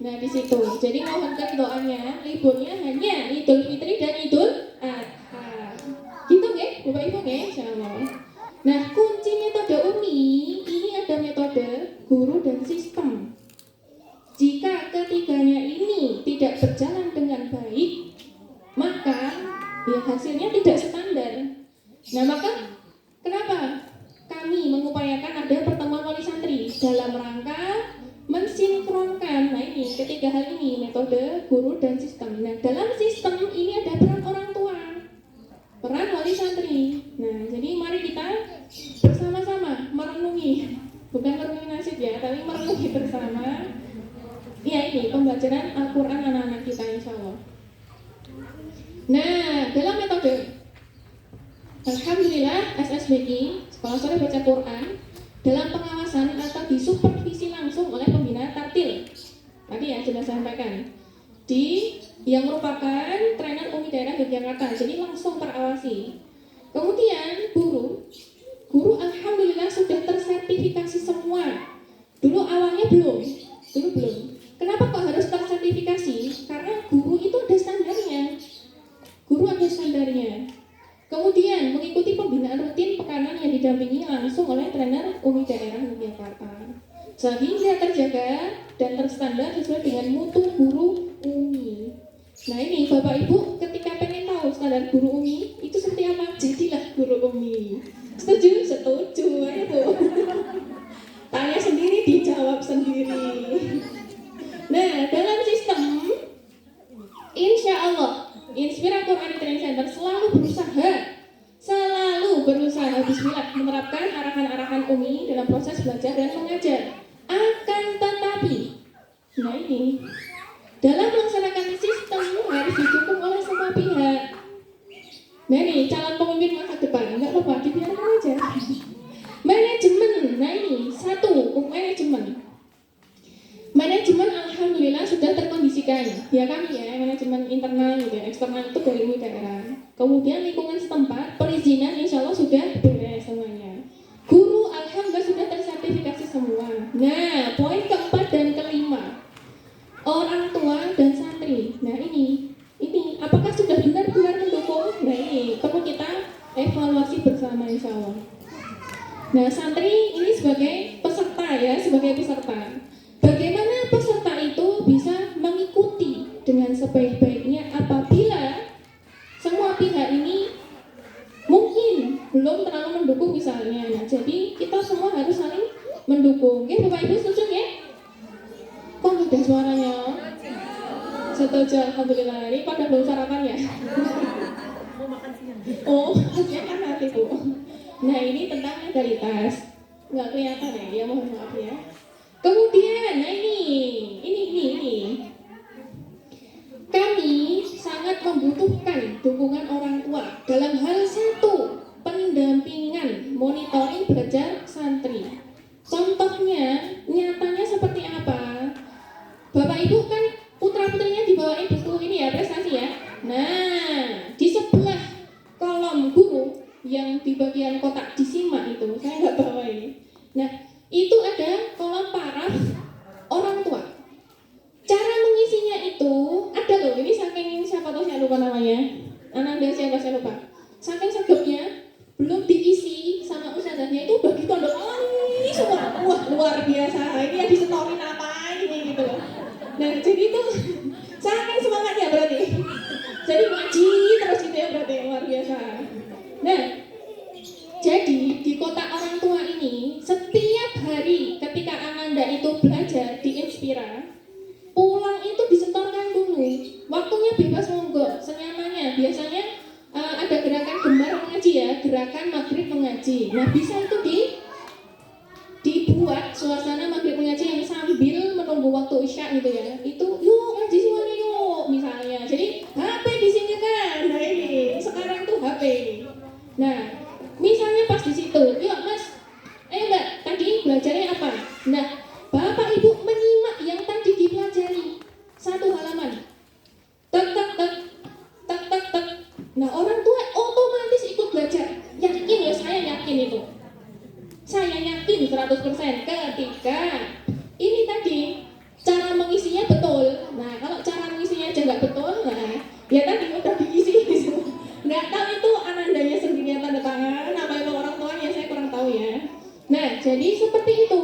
Nah di situ, jadi mohonkan doanya, liburnya hanya Idul Fitri dan Idul Adha. Gitu nggih, Bapak Ibu nggih, insyaallah. Nah kunci metode UMI ini ada metode, guru dan sistem. Jika ketiganya ini tidak berjalan dengan baik, maka ya hasilnya tidak standar. Nah maka kenapa kami mengupayakan ada pertemuan wali santri dalam rangka mensinkronkan, nah ini ketiga hal ini, metode, guru, dan sistem. Nah dalam sistem ini ada peran orang tua, peran wali santri. Nah jadi mari kita bersama-sama merenungi, bukan merenungi nasib ya, tapi merenungi bersama ya ini pembelajaran Al-Quran anak-anak kita insya Allah. Nah dalam metode alhamdulillah SSBQ, Sekolah Sore Baca Quran, dalam pengawasan atau disupervisi langsung oleh pembina tartil. Tadi ya sudah saya sampaikan. Yang merupakan trainer UMI daerah Yogyakarta, jadi langsung terawasi. Kemudian guru alhamdulillah sudah tersertifikasi semua. Dulu awalnya belum. Kenapa kok harus tersertifikasi? Karena guru itu ada standarnya. Kemudian mengikuti pembinaan rutin pekanan yang didampingi langsung oleh trainer UMI daerah Yogyakarta, sehingga terjaga dan terstandar sesuai dengan mutu guru UMI. Nah ini Bapak Ibu ketika pengen tahu standar guru UMI itu seperti apa, jadilah guru UMI. Setuju? Setuju, ayo Bu. Tanya sendiri, dijawab sendiri. Nah dalam sistem insya Allah Inspira Quran Training Center selalu berusaha bismillah menerapkan arahan-arahan UMI dalam proses belajar dan mengajar. Akan tetapi, nah ini dalam melaksanakan sistem harus didukung oleh semua pihak. Nah ini calon pemimpin masa depan, nggak apa-apa, dibiarkan aja. Manajemen, nah ini satu, manajemen alhamdulillah sudah terkondisikan. Ya kami ya, manajemen internal gitu ya, eksternal itu dari UMI daerah. Kemudian lingkungan setempat, perizinan insya Allah sudah beres semuanya. Guru alhamdulillah sudah tersertifikasi semua. Nah, poin keempat dan kelima, orang tua dan santri. Nah ini apakah sudah benar-benar mendukung? Nah ini perlu kita evaluasi bersama insya Allah. Nah santri ini sebagai peserta. Bagaimana peserta itu bisa mengikuti dengan sebaik-baiknya apabila semua pihak ini mungkin belum terlalu mendukung misalnya. Nah, jadi kita semua harus saling mendukung. Oke, Bapak Ibu setuju ya? Kok nggak ada suaranya? Setuju, alhamdulillah. Ini pada belum sarapan ya? Oh, ya kan nanti Bu. Nah, ini tentang legalitas. Nggak kelihatan ya, mohon maaf ya. Kemudian, nah ini. Kami sangat membutuhkan dukungan orang tua dalam hal satu, pendampingan monitoring belajar santri. Contohnya, nyatanya seperti apa? Bapak Ibu kan putra-putrinya dibawain buku ini ya, prestasi ya. Nah, di sebelah kolom guru yang di bagian kotak disimak itu, saya nggak bawa ini. Nah, itu ada kolom paraf orang tua. Cara mengisinya itu ada loh, ini saking siapa tahu saya lupa namanya, Ananda siapa saya lupa. Saking segepnya belum diisi sama ustazahnya itu bagi pondok ini semua. Wah, luar biasa. Ini yang disetorin apa ini gitu loh. Nah, jadi itu saking semangatnya berarti. Jadi ngaji terus gitu ya berarti, luar biasa. Nah, jadi di kotak orang tua ini setiap hari ketika Ananda itu belajar di Inspira, pulang itu disetorkan dulu, waktunya bebas monggo, senyamannya. Biasanya ada gerakan gemar mengaji ya, gerakan maghrib mengaji. Nah, bisa itu dibuat suasana maghrib mengaji yang sambil menunggu waktu isya gitu ya. Itu yuk ngaji semuanya yuk misalnya. Jadi HP disingkirkan. Nah ini sekarang tuh HP. Nah, misalnya pas di situ, yuk Mas, Mbak, tadi belajarnya apa? Nah, Bapak Ibu menyimak yang tadi dipelajari satu halaman. Tek tek tek tek tek tek. Nah, orang tua otomatis ikut belajar. Yakin ya, saya yakin itu. Saya yakin 100% ketika ini tadi cara mengisinya betul. Nah, kalau cara mengisinya aja nggak betul, nah ya tadi udah diisi. Nggak tahu itu Anandanya sendiri yang tanda tangan, apa itu orang tuanya, saya kurang tahu ya. Nah, jadi seperti itu.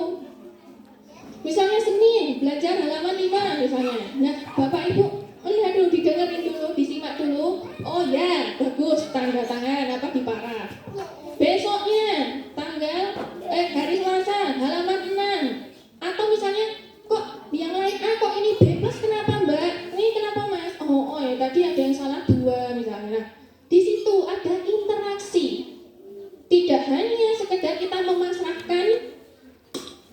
Misalnya Senin, belajar halaman 5 misalnya. Nah, Bapak Ibu lihat dulu, didengerin dulu, disimak dulu. Oh ya, bagus, tanda tangan apa di paraf. Besoknya, hari Selasa, halaman 6. Atau misalnya, kok yang lain, kok ini bebas, kenapa Mbak? Ini kenapa Mas? Oh ya, tadi ada yang salah 2 misalnya. Nah, di situ ada interaksi. Tidak hanya sekedar kita memasrahkan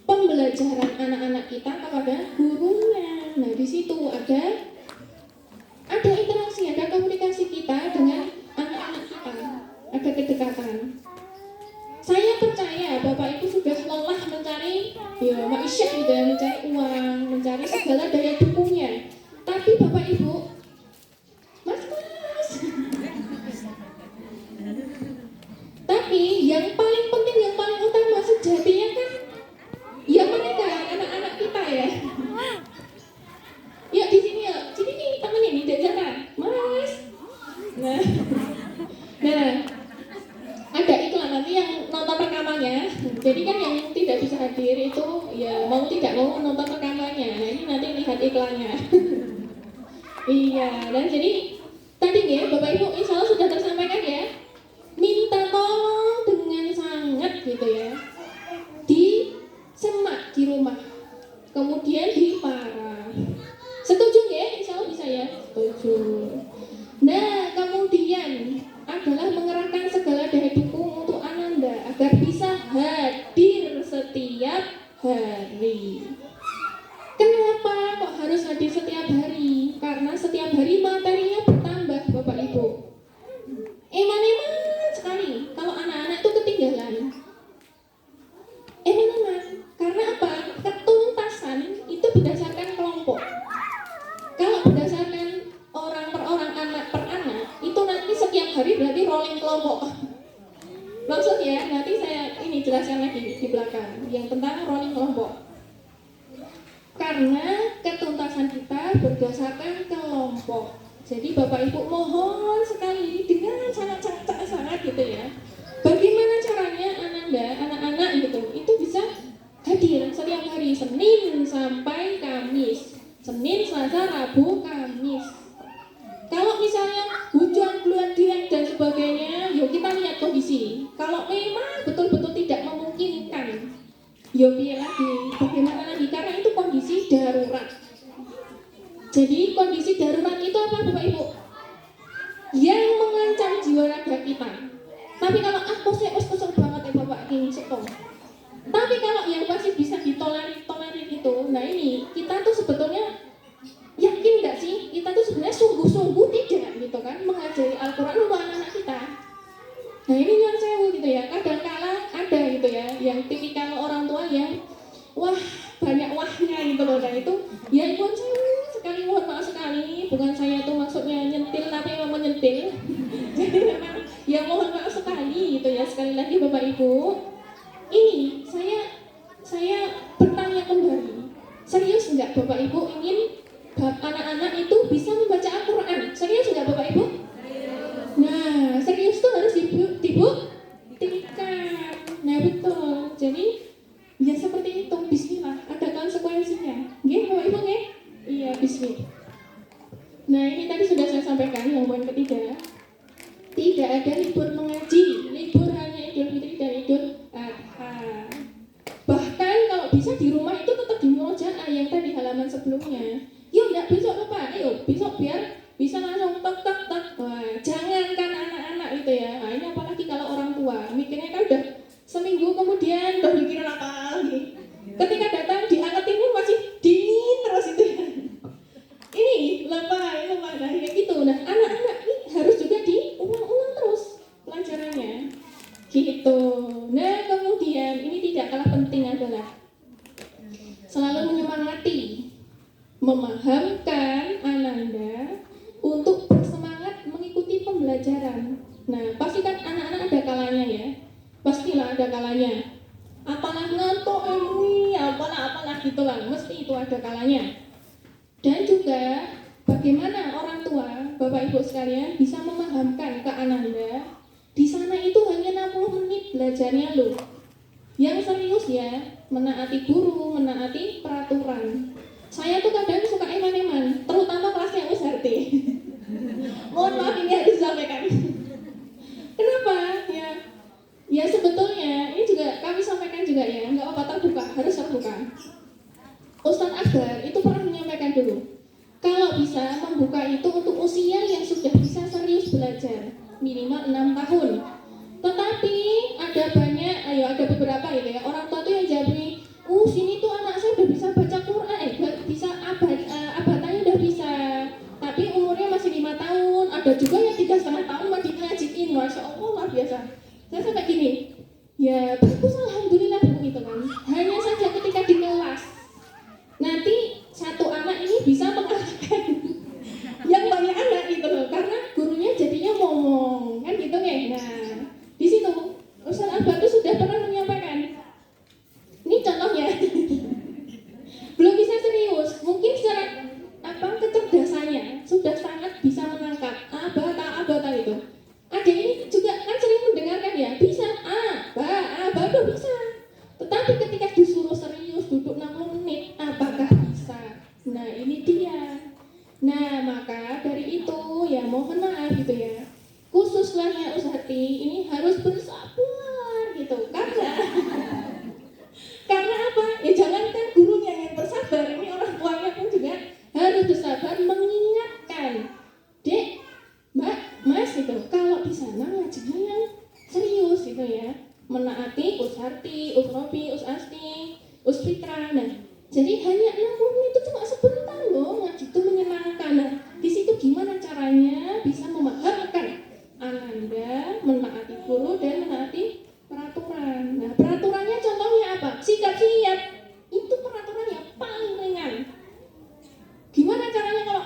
pembelajaran anak-anak kita kepada gurunya. Nah, di situ ada interaksi, ada komunikasi kita dengan anak-anak kita, ada kedekatan. Saya percaya Bapak Ibu sudah lelah mencari ma'isyah gitu ya, mencari uang, mencari segala daya dukungnya. Tapi Bapak Ibu, Mas. Tapi yang paling penting, yang paling utama sejatinya kan ya mereka, anak-anak kita ya. Ya di sini ya, sini nih temenin nih Dek Zara, Mas. Nah, ada iklan nanti yang nonton rekamannya. Jadi kan yang tidak bisa hadir itu ya mau tidak mau nonton rekamannya. Nah, ini nanti lihat iklannya. Iya, dan jadi tadi ya Bapak Ibu insya Allah sudah tersampaikan ya. Minta tolong dengan sangat gitu ya. Disemak di rumah. Kemudian diparaf. Setuju ya? Insya Allah bisa ya? Setuju. Nah, kemudian adalah mengerahkan segala daya dukung untuk Ananda agar bisa hadir setiap hari. Kenapa kok harus hadir setiap hari? Karena setiap hari materinya bertambah, Bapak Ibu. Eman-eman sekali kalau anak-anak itu ketinggalan. Eman-eman. Karena apa? Ketuntasan itu berdasarkan kelompok. Kalau berdasarkan orang per orang, anak per anak, itu nanti setiap hari berarti rolling kelompok. Maksudnya nanti saya ini jelaskan lagi di belakang yang tentang rolling kelompok. Karena ketuntasan kita berdasarkan kelompok. Jadi Bapak Ibu mohon sekali dengan sangat gitu ya. Bagaimana caranya Ananda, anak-anak gitu, itu bisa hadir setiap hari Senin sampai Kamis. Senin, Selasa, Rabu, Kamis. Kalau misalnya hujan, bulan, dan sebagainya, yuk kita lihat kondisi. Kalau memang betul-betul tidak memungkinkan, ya piye lagi, bagaimana lagi, karena itu kondisi darurat. Jadi kondisi darurat itu apa Bapak Ibu? Yang mengancam jiwa raga kita. Tapi kalau aku kesel banget ya Bapak ini sekong. Tapi kalau yang masih bisa ditolerir itu, nah ini kita tuh sebetulnya yakin nggak sih kita tuh sebenarnya sungguh-sungguh tidak gitu kan mengajari Al-Quran untuk anak-anak kita. Nah ini yang saya gitu ya, kadang-kala ada gitu ya yang tipikal orang tua yang wah banyak wahnya gitu loh. Nah itu ya ibu saya sekali, mohon maaf sekali, bukan saya tuh maksudnya nyentil tapi memang menyentil. Jadi memang ya mohon maaf sekali gitu ya, sekali lagi Bapak Ibu, ini saya bertanya kembali, serius nggak Bapak Ibu ingin anak-anak itu bisa membaca Al-Quran? Serius nggak Bapak Ibu? Nah serius tuh harus dibuktikan. Nah betul, jadi ya seperti itu, bismillah, ada konsekuensinya. Gini Bapak Ibu nggih? Iya, bismillah. Nah ini tadi sudah saya sampaikan yang poin ketiga. Tidak ada libur mengaji, libur hanya Idul Fitri dan Idul Adha. Bahkan kalau bisa di rumah itu tetap di murojaah yang tadi halaman sebelumnya. Yuk enggak besok lupa, ayo besok biar bisa langsung tek. Wah, jangankan anak-anak gitu ya. Nah, ini apalagi kalau orang tua, mikirnya kan udah seminggu kemudian udah mikirin apa lagi. Ketika datang diangetin pun masih dingin terus itu ya. Ini lebay, nah kayak gitu. Nah anak-anak ini harus juga diulang-ulang terus pelajarannya gitu. Nah kemudian ini tidak kalah penting adalah selalu menyemangati, memahamkan Ananda untuk bersemangat mengikuti pembelajaran. Nah pasti kan anak-anak ada kalanya ya, pastilah ada kalanya. Apalah ngantuk ini, apalah gitulah, mesti itu ada kalanya. Dan juga bagaimana orang tua, Bapak Ibu sekalian bisa memahamkan ke Ananda, di sana itu hanya 60 menit belajarnya loh. Yang serius ya, menaati guru, menaati peraturan. Saya tuh kadang suka eman-eman, terutama kelasnya USRT. Mohon maaf ini harus disampaikan. Kenapa? Ya sebetulnya ini juga kami sampaikan juga ya, nggak apa-apa terbuka, harus terbuka. Ustadz Akbar itu pernah menyampaikan dulu, kalau bisa membuka itu untuk usia yang sudah bisa serius belajar, minimal 6 tahun. Tetapi ada beberapa gitu ya, orang tua tuh yang jawabnya, sini tuh anak saya udah bisa baca Quran, bisa abatannya udah bisa, tapi umurnya masih 5 tahun, ada juga yang 3,5 tahun masih ngajiin, Masya Allah luar biasa. Saya sampai gini, ya bagus alhamdulillah gitu kan, hanya saja ketika di kelas, nanti satu anak ini bisa mengalahkan yang banyak anak gitu loh, karena gurunya jadinya ngomong kan gitu ya. Nah di situ Ustaz Akbar itu sudah pernah menyampaikan, ini contohnya belum bisa serius, mungkin secara kecerdasannya sudah sangat bisa menangkap abata itu. Ada ini juga kan sering mendengarkan ya, bisa udah bisa, tetapi ketika disuruh serius duduk 60 menit, apakah bisa? Nah ini dia. Nah maka dari itu ya mohon maaf gitu ya, khususlah ya Ustati ini harus bersabar gitu, karena apa? Ya jangankan gurunya yang bersabar, ini orang tuanya pun juga harus bersabar mengingatkan, Dek, Mbak, Mas gitu, kalau di sana ngajinya yang serius gitu ya, menaati Usarti, Usrobi, Usasti, Uspitra. Nah, jadi hanya 60 menit itu cuma sebentar loh, ngaji itu menyenangkan. Nah, di situ gimana caranya bisa memahamkan Ananda menaati guru dan menaati peraturan. Nah, peraturannya contohnya apa? Sikap siap. Itu peraturan yang paling ringan. Gimana caranya kalau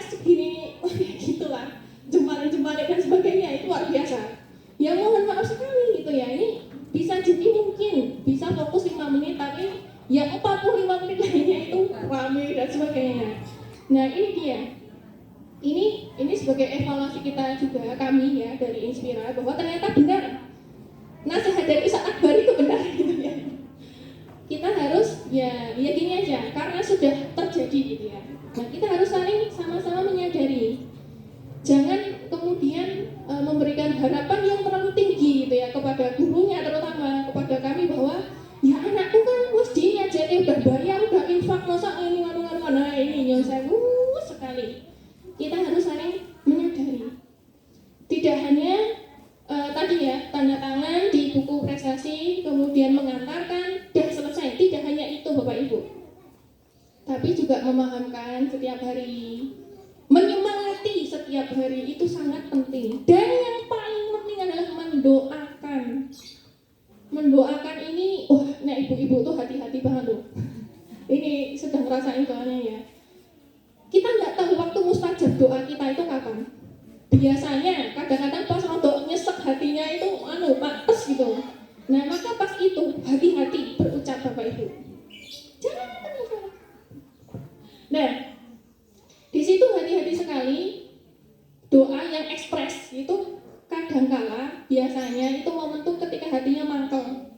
segini gitulah, jempalik dan sebagainya, itu luar biasa. Ya mohon maaf sekali gitu ya, ini bisa jadi mungkin bisa fokus 5 menit tapi ya 45 menit lainnya itu rame dan sebagainya. Nah ini dia, ini sebagai evaluasi kita juga, kami ya dari Inspira, bahwa ternyata benar nasihat dari Ustaz Akbar itu benar gitu ya. Kita harus ya gini aja, karena sudah terjadi gitu ya. Nah kita harus saling sama-sama menyadari, jangan kemudian memberikan harapan yang terlalu tinggi gitu ya kepada kemudian mengantarkan, dan selesai. Tidak hanya itu Bapak Ibu, tapi juga memahamkan setiap hari, menyemangati setiap hari, itu sangat penting. Dan yang paling penting adalah mendoakan. Mendoakan ini, nah ibu-ibu tuh hati-hati banget loh. Ini sedang ngerasain soalnya ya. Kita nggak tahu waktu mustajab doa kita itu kapan. Biasanya kadang-kadang pas rodok nyesek hatinya itu pates gitu. Nah maka pas itu hati-hati berucap Bapak Ibu. Jangan lupa. Nah di situ hati-hati sekali. Doa yang ekspres itu kadangkala biasanya itu momentum ketika hatinya mangkel.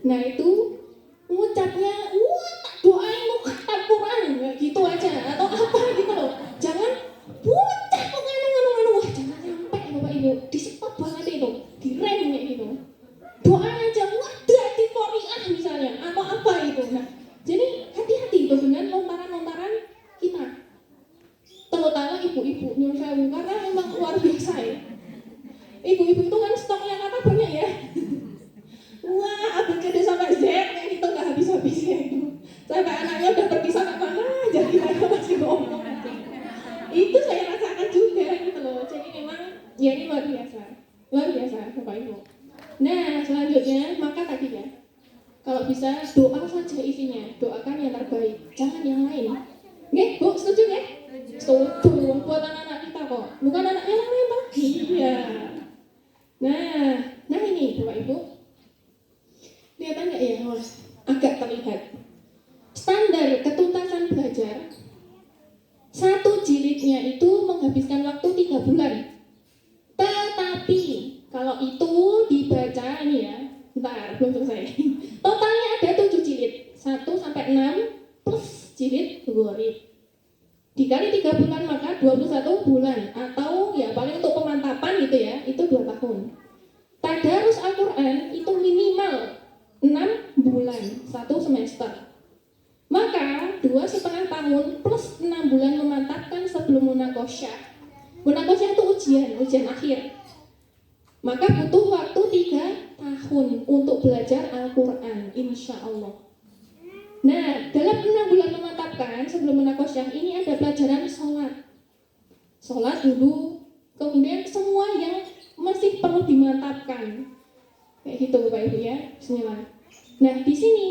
Nah itu mengucapnya, doain mau khatam Quran, gitu aja, atau apa gitu loh. Jangan bocah kok wah jangan sampai Bapak Ibu, di stop banget itu, direm kayak gitu. Doa aja, di Qoriah misalnya, atau apa itu. Nah, jadi hati-hati itu dengan lontaran-lontaran kita. Terutama ibu-ibu nyuwun sewu, karena memang luar biasa ya. Ibu-ibu itu kan stoknya kata banyak ya. Wah, ABCD sampai Z kayak gitu nggak habis-habisnya itu. Sampai anaknya udah pergi sampai mana, jadi mereka masih ngomong. Itu saya rasakan juga gitu loh. Jadi memang ya ini luar biasa Bapak Ibu. Nah selanjutnya maka tadi ya, kalau bisa doa saja isinya, doakan yang terbaik, jangan yang lain. Nggih, Bu, setuju nggih? Setuju. Buat anak-anak kita kok, bukan anak yang lain Pak. Iya. Nah ini Bapak Ibu. Kelihatan nggak ya? Agak terlihat. Standar ketuntasan belajar, satu jilidnya itu menghabiskan waktu 3 bulan. Tetapi kalau itu dibaca ini ya, bentar, belum selesai. Totalnya ada 7 jilid, 1 sampai 6 plus jilid ghaib. Dikali 3 bulan maka 21 bulan, atau ya paling untuk pemantapan gitu ya, itu 2 tahun. Tadarus Al-Quran itu minimal 6 bulan, 1 semester. Maka 2,5 tahun plus 6 bulan memantapkan sebelum munakosyah. Munakosyah itu ujian akhir. Maka butuh waktu 3 tahun untuk belajar Al-Quran, insya Allah. Nah, dalam 6 bulan memantapkan sebelum munakosyah ini ada pelajaran sholat dulu, kemudian semua yang masih perlu dimantapkan. Kayak gitu Bapak Ibu ya, bismillah. Nah di sini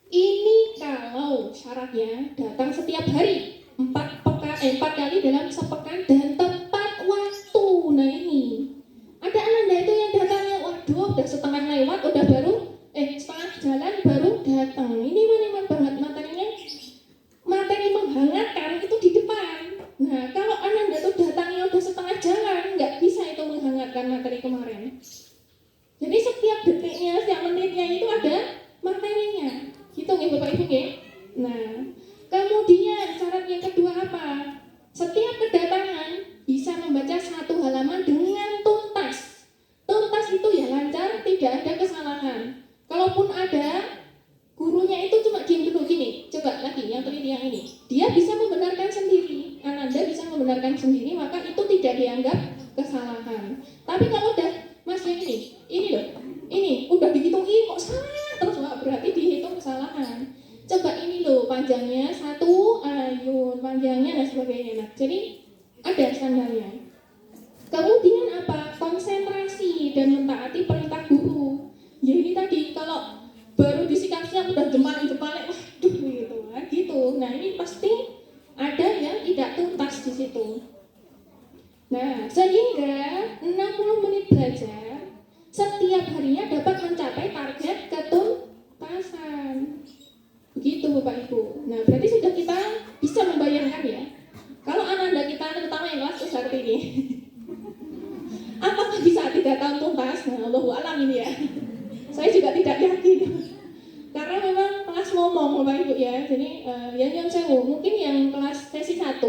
ini kalau syaratnya datang setiap hari 4 kali dalam sepekan dan tepat waktu. Nah ini ada ananda itu yang datangnya udah setengah lewat, udah baru setengah jalan baru datang. Ini memang banget materi menghangatkan itu di depan. Nah kalau ananda itu datangnya udah setengah jalan, nggak bisa itu menghangatkan materi kemarin. Jadi setiap detiknya, setiap menitnya itu ada materinya. Gitu nggih Bapak Ibu nggih? Nah, kemudian syarat yang kedua apa? Setiap kedatangan bisa membaca 1 halaman dengan tuntas. Tuntas itu ya lancar, tidak ada kesalahan. Kalaupun ada, gurunya itu cuma diam dulu gini. Coba lagi yang teliti yang ini. Dia bisa membenarkan sendiri. Ananda bisa membenarkan sendiri, maka itu tidak dianggap kesalahan. Tapi kalau udah Mas yang ini loh, ini udah dihitung kok salah terus, berarti dihitung kesalahan. Coba ini loh panjangnya 1 ayun, panjangnya dan sebagainya. Nah, jadi ada standarnya. Kemudian apa? Konsentrasi dan mentaati perintah guru. Ya ini tadi kalau baru disikapnya udah jempalik, waduh gitu. Nah ini pasti ada yang tidak tuntas di situ. Nah, sehingga 60 menit belajar setiap harinya dapat mencapai target ketuntasan. Begitu Bapak Ibu. Nah, berarti sudah kita bisa membayangkan ya. Kalau anak-anak kita, terutama yang kelas usaha ini, apakah bisa 3 tahun tuntas? Nah, Allahu a'lam ini ya. Saya juga tidak yakin. Karena memang kelas ngomong Bapak Ibu ya. Jadi yang sewu, mungkin yang kelas sesi 1.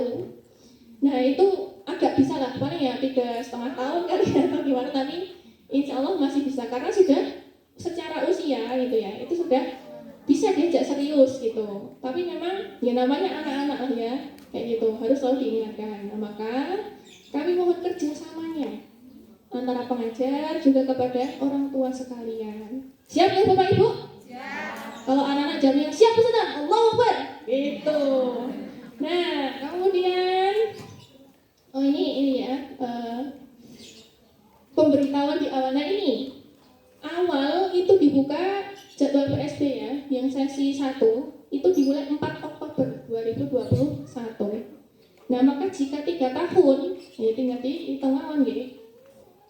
Nah, itu agak bisa lah, paling ya 3,5 tahun kali ya, atau gimana, tapi insya Allah masih bisa karena sudah secara usia gitu ya, itu sudah bisa diajak serius gitu. Tapi memang ya namanya anak-anak lah ya, kayak gitu, harus selalu diingatkan. Nah, maka kami mohon kerjasamanya antara pengajar juga kepada orang tua tua sekalian. Siap ya Bapak Ibu? Kalau anak-anak jawabnya siap Ustaz, Allahu Akbar. Gitu. Nah, kemudian ini ya pemberitahuan di awalnya ini. Awal itu dibuka jadwal PSB ya, yang sesi 1 itu dimulai 4 Oktober 2021. Nah, maka jika 3 tahun, ya tinggal dihitung awan nggih.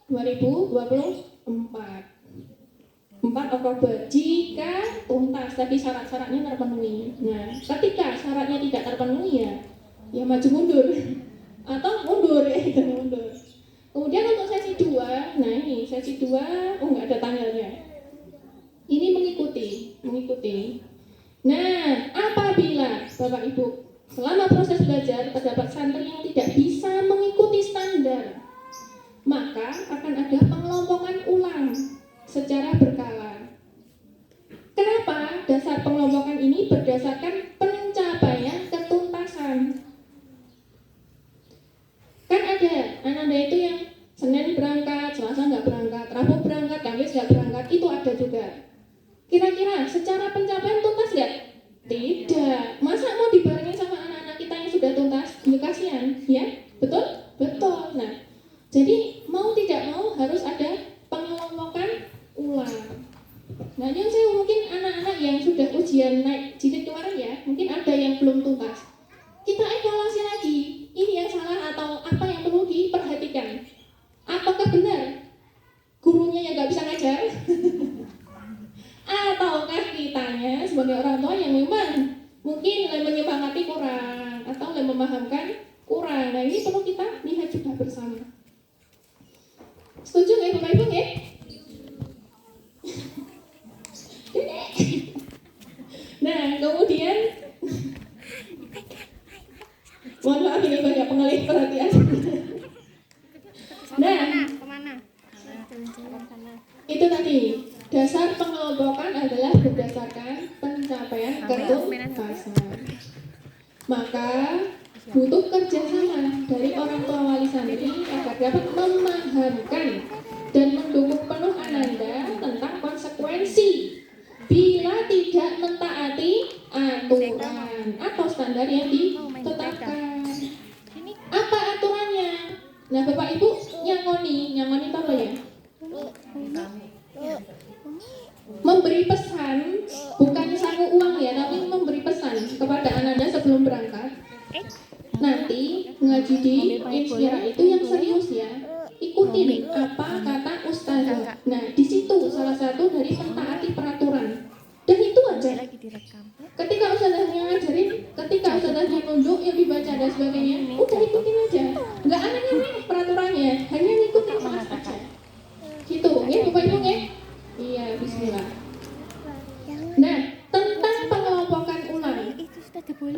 2024. 4 Oktober jika tuntas tadi syarat-syaratnya terpenuhi. Nah, ketika syaratnya tidak terpenuhi ya maju mundur atau mundur ya kita mundur. Kemudian untuk sesi 2, nah ini sesi 2 enggak ada tanggalnya. Ini mengikuti. Nah, apabila Bapak Ibu selama proses belajar terdapat santri yang tidak bisa mengikuti standar, maka akan ada pengelompokan ulang secara berkala. Kenapa? Dasar pengelompokan ini berdasarkan pencapaian ketuntasan. Kan ada anak-anak itu yang Senin berangkat, Selasa nggak berangkat, Rabu berangkat, Kamis nggak berangkat, itu ada juga. Kira-kira secara pencapaian tuntas nggak? Tidak. Masa mau dibarengin sama anak-anak kita yang sudah tuntas? Ya kasihan, ya? Betul? Betul. Nah, jadi mau tidak mau harus ada pengelompokan ulang. Nah, yang saya mungkin anak-anak yang sudah ujian naik jilid kemarin ya, mungkin ada yang belum tuntas. Kita evaluasi lagi, ini yang salah atau apa yang perlu diperhatikan. Apakah benar gurunya yang nggak bisa ngajar? Ataukah kitanya sebagai orang tua yang memang mungkin menyemangati kurang atau memahamkan kurang. Nah, ini perlu kita lihat juga bersama. Setuju nggak Bapak Ibu nggih? Nah, kemudian mohon maaf ini banyak pengalih perhatian. Nah, itu tadi dasar pengelompokan adalah berdasarkan pencapaian ketuntasan. Maka butuh kerjasama dari orang tua wali santri agar dapat memahamkan dan mendukung penuh Ananda tentang konsekuensi bila tidak mentaati aturan atau standar yang ditetapkan. Apa aturannya? Nah, Bapak Ibu nyangoni tahu ya? Memberi pesan, bukan sangu uang ya, tapi memberi pesan kepada Ananda sebelum berangkat. Nanti ngaji di Inspira itu yang serius ya. Ikutin apa kata ustazah. Nah, di situ salah satu dari mentaati peraturan. Dan itu aja. Ketika ustazahnya ngajarin, ketika ustazahnya nunjuk yang dibaca dan sebagainya, udah ikutin aja. Nggak aneh-aneh peraturannya, hanya ngikutin kelas aja. Gitu, ya Bapak Ibu ya? Iya, bismillah. Nah, tentang pengelompokan ulang,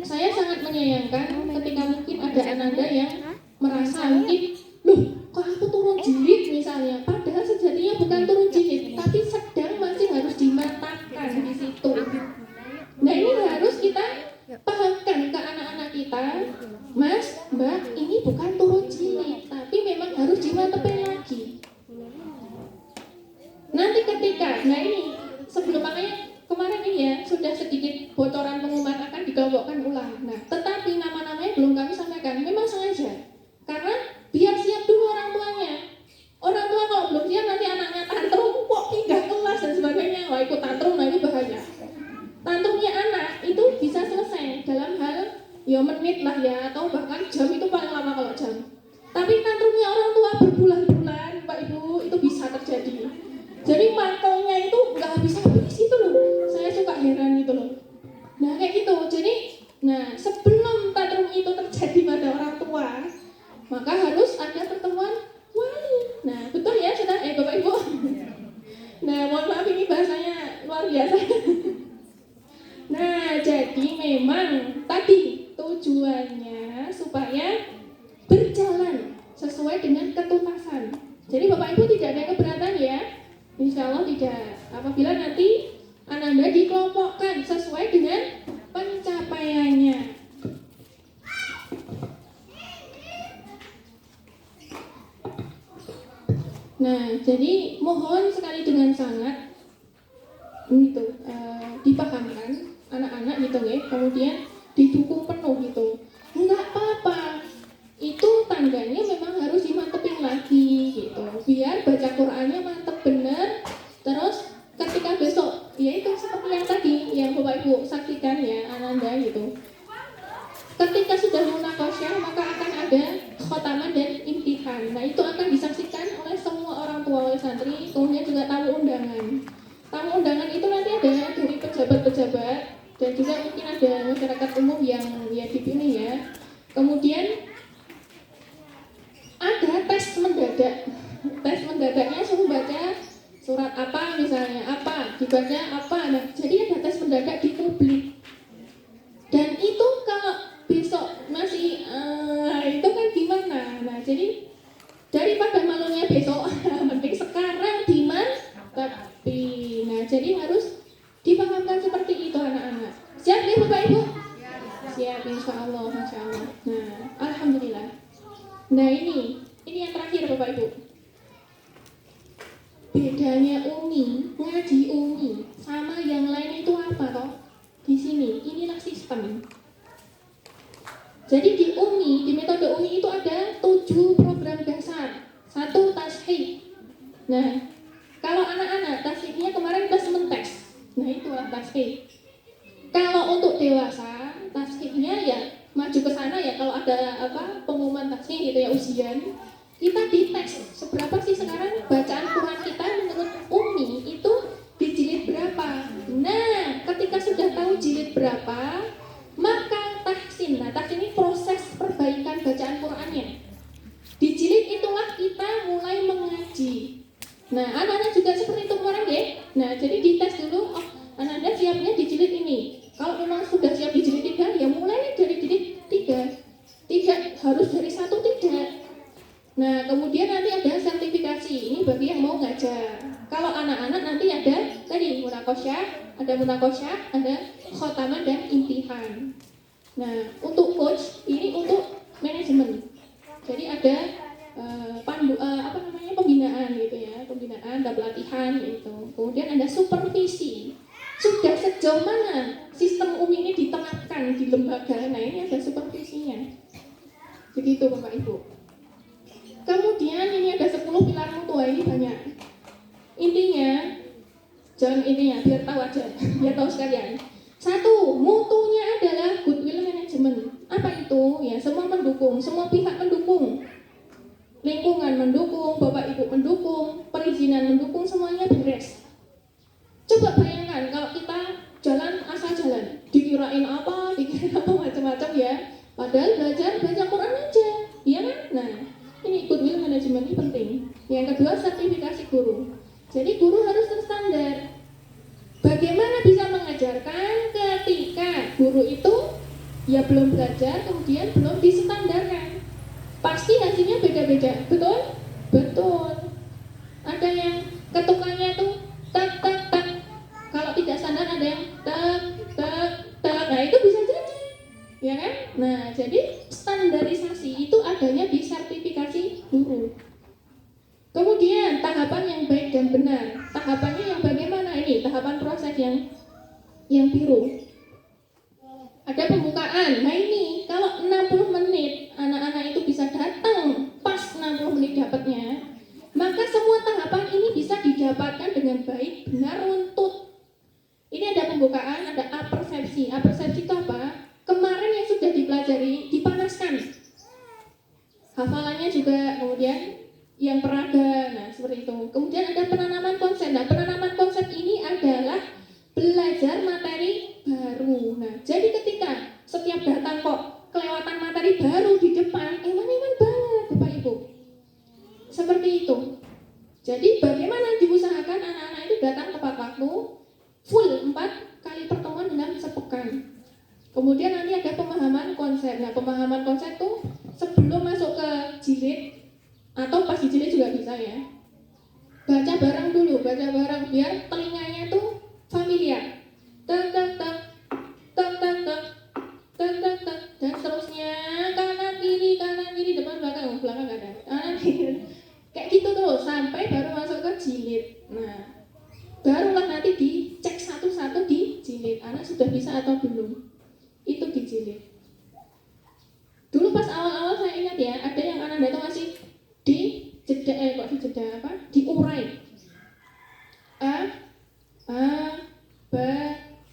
saya sangat menyayangkan ketika mungkin ada ananda yang merasa mungkin, loh, kok aku turun jilid misalnya, padahal sejatinya bukan turun jilid, tapi sedang masih harus dimantapkan di situ. Nah, ini harus kita pahamkan ke anak-anak kita, Mas, Mbak, ini bukan turun jilid, tapi memang harus dimantapin lagi. Nanti ketika, nah ini sebelum makanya kemarin ini ya sudah sedikit bocoran pengumuman akan dikelompokkan ulang. Nah, tetapi nama-namanya belum kami sampaikan. Memang sengaja karena biar siap dulu orang tuanya. Orang tua kalau belum siap nanti anaknya tantrum kok pindah kelas dan sebagainya. Wah, ikut tantrum, nah ini bahaya. Tantrumnya anak itu bisa selesai dalam hal ya menit lah ya atau bahkan jam itu paling lama kalau jam. Tapi tantrumnya orang tua berbulan-bulan, Pak Ibu, itu bisa terjadi. Jadi mangkelnya itu nggak habis-habis itu loh. Saya suka heran gitu loh. Nah kayak gitu. Jadi, nah sebelum tantrum itu terjadi pada orang tua, maka harus ada pertemuan wali. Nah betul ya sudah Bapak Ibu. Nah mohon maaf ini bahasanya luar biasa. Nah jadi memang tadi tujuannya supaya berjalan sesuai dengan ketuntasan. Jadi Bapak Ibu tidak ada keberatan ya. Insya Allah tidak. Apabila nanti Ananda dikelompokkan sesuai dengan pencapaiannya. Nah, Jadi mohon sekali dengan sangat itu dipahamkan anak-anak gitu ya, kemudian didukung penuh gitu. Enggak apa-apa, itu tangganya memang harus dimantepin lagi gitu, biar baca Qurannya mantep bener. Terus ketika besok, ya itu seperti yang tadi yang Bapak Ibu saksikan ya, Ananda gitu. Ketika sudah munakosyah maka akan ada khotaman dan imtihan. Nah itu akan disaksikan oleh semua orang tua, oleh santri, kemudian juga tamu undangan. Tamu undangan itu nanti ada dari pejabat-pejabat dan juga mungkin ada masyarakat umum yang ya dipilih ya. Kemudian ada tes mendadak. Tes mendadaknya suruh baca surat apa misalnya, apa, dibaca apa. Nah, jadi ada tes mendadak di publik. Dan itu kalau besok masih itu kan gimana? Nah, jadi daripada malunya besok, mending sekarang dimantepi. Nah, jadi harus dipahamkan seperti itu anak-anak. Siap ya Bapak Ibu? Siap, insya Allah, masya Allah. Nah, alhamdulillah. Nah ini yang terakhir Bapak Ibu. Bedanya Umi, ngaji Umi sama yang lain itu apa toh? Di sini, inilah sistem. Jadi di Umi, di metode Umi itu ada 7 program dasar. 1 tashih. Nah, kalau anak-anak tashihnya kemarin assessment test. Nah, itulah tashih. Kalau untuk dewasa, tashihnya ya maju ke sana ya, kalau ada pengumuman tashih gitu ya, ujian, kita dites seberapa sih sekarang bacaan Quran kita menurut Umi itu di jilid berapa. Nah, ketika sudah tahu jilid berapa, maka tahsin. Nah, tahsin ini proses perbaikan bacaan Qurannya. Di jilid itulah kita mulai mengaji. Nah, anak-anak juga seperti itu kemarin ya. Nah, jadi dites dulu, oh, anak-anak siapnya di jilid ini. Kalau memang sudah siap di jilid 3, ya mulai dari jilid 3. Tidak harus dari 1, tidak. Nah, kemudian nanti ada sertifikasi. Ini bagi yang mau ngajar. Kalau anak-anak nanti ada tadi munakosyah, ada khotaman dan imtihan. Nah, untuk coach ini untuk manajemen. Jadi ada pembinaan gitu ya, pembinaan dan pelatihan gitu. Kemudian ada supervisi. Sudah sejauh mana sistem Umi ini diterapkan di lembaga? Nah, ini ada supervisinya. Begitu Bapak Ibu. Kemudian ini ada 10 pilar mutu, ini banyak. Intinya, jangan intinya, biar tahu aja, biar tahu sekalian. 1, mutunya adalah goodwill management. Apa itu? Ya, semua mendukung, semua pihak mendukung. Lingkungan mendukung, Bapak Ibu mendukung, perizinan mendukung, semuanya beres. Coba bayangkan kalau kita jalan asal jalan, dikirain apa macam-macam ya. Padahal belajar baca Quran aja, iya kan? Nah, ini goodwill management ini penting. Yang kedua, sertifikasi guru. Jadi guru harus terstandar. Bagaimana bisa mengajarkan ketika guru itu ya belum belajar, kemudian belum distandarkan? Pasti hasilnya beda-beda, betul? Betul. Ada yang ketukannya tuh tak tak tak. Kalau tidak standar ada yang tak tak tak. Nah itu bisa jadi, ya kan? Nah jadi standarisasi itu adanya di sertifikasi guru. Kemudian tahapan yang baik dan benar. Tahapannya yang bagaimana ini? Tahapan proses yang biru. Ada pembukaan. Nah ini kalau 60 menit anak-anak itu bisa datang pas 60 menit dapatnya, maka semua tahapan ini bisa didapatkan dengan baik, benar, runtut. Ini ada pembukaan, ada apersepsi. Apersepsi itu apa? Kemarin yang sudah dipelajari dipanaskan. Hafalannya juga, kemudian yang peraga, nah seperti itu. Kemudian ada penanaman konsep. Nah, penanaman konsep ini adalah belajar materi baru. Nah, jadi ketika setiap datang kok kelewatan materi baru di depan, eman-eman banget Bapak Ibu. Seperti itu. Jadi bagaimana diusahakan anak-anak itu datang tepat waktu, full 4 kali pertemuan dalam sepekan. Kemudian nanti ada pemahaman konsep. Nah, pemahaman konsep tuh sebelum masuk ke jilid atau pas di jilid juga bisa ya. Baca bareng dulu, baca bareng biar telinganya tuh familiar. Tak tak tak tak tak tak tak tak tak dan seterusnya, kanan kiri depan belakang nggak ada, kanan kiri kayak gitu terus sampai baru masuk ke dijilid. Nah, barulah nanti dicek satu-satu dijilid. Anak sudah bisa atau belum? Itu dijilid. Dulu pas awal-awal saya ingat ya, ada yang anak itu masih diurai. A, ba,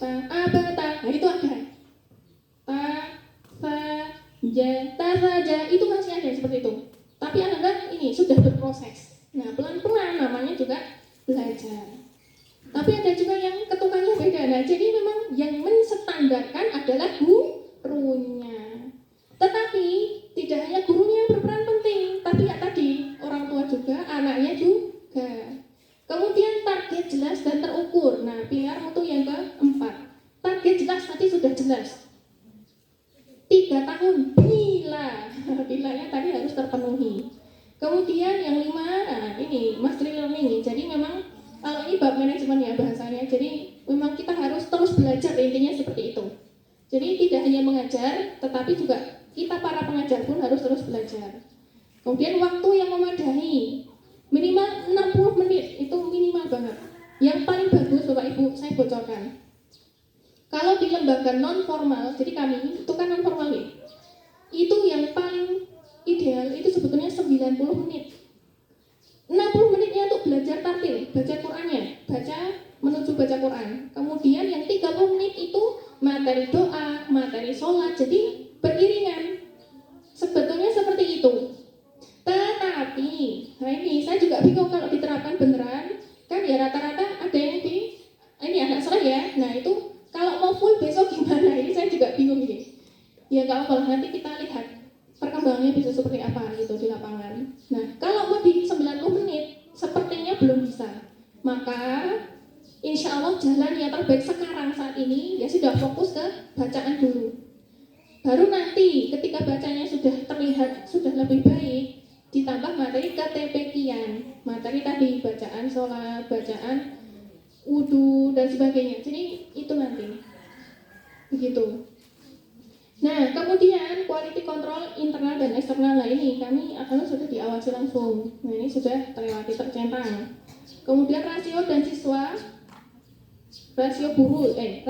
ta, nah itu ada. Ta, sa, ja, ta, sa, ja, itu masih ada seperti itu. Tapi anak-anak ini sudah berproses. Nah, pelan-pelan namanya juga belajar. Tapi ada juga yang ketukannya beda. Nah, jadi memang yang menstandarkan adalah gurunya. Tetapi tidak hanya gurunya yang berperan penting, tapi ya tadi orang tua juga, anaknya juga. Kemudian target jelas dan terukur. Nah, pilar mutu yang keempat. Target jelas tadi sudah jelas. 3 tahun bilanya tadi harus terpenuhi. Kemudian yang 5, nah ini mastery learning. Jadi memang kalau ini bab manajemen ya bahasanya. Jadi memang kita harus terus belajar, intinya seperti itu. Jadi tidak hanya mengajar, tetapi juga kita para pengajar pun harus terus belajar. Kemudian waktu yang memadai, minimal 60 menit, itu minimal banget. Yang paling bagus Bapak Ibu, saya bocorkan. Kalau di lembaga non formal, jadi kami itu kan non formal ya, itu yang paling ideal itu sebetulnya 90 menit. 60 menitnya untuk belajar tartil, baca Qur'annya, menuju baca Qur'an. Kemudian yang 30 menit itu materi doa, materi sholat, jadi beriringan. Sebetulnya seperti itu. Tetapi, nah ini saya juga bingung kalau diterapkan beneran, kan ya rata-rata ada yang ini agak salah ya. Nah itu kalau mau full besok gimana? Ini saya juga bingung ini. Ya nggak apa-apa, nanti kita lihat perkembangannya bisa seperti apa gitu di lapangan. Nah kalau mau di 90 menit, sepertinya belum bisa. Maka insya Allah jalan yang terbaik sekarang saat ini ya sudah fokus ke bacaan dulu. Baru nanti ketika bacanya sudah terlihat sudah lebih baik, ditambah materi KTP-kian, materi tadi bacaan sholat, bacaan wudu dan sebagainya. Jadi itu nanti begitu. Nah kemudian quality control internal dan eksternal, nah ini kami akan sudah diawasi langsung. Nah ini sudah terlewati tercentang. Kemudian rasio dan siswa, rasio guru dan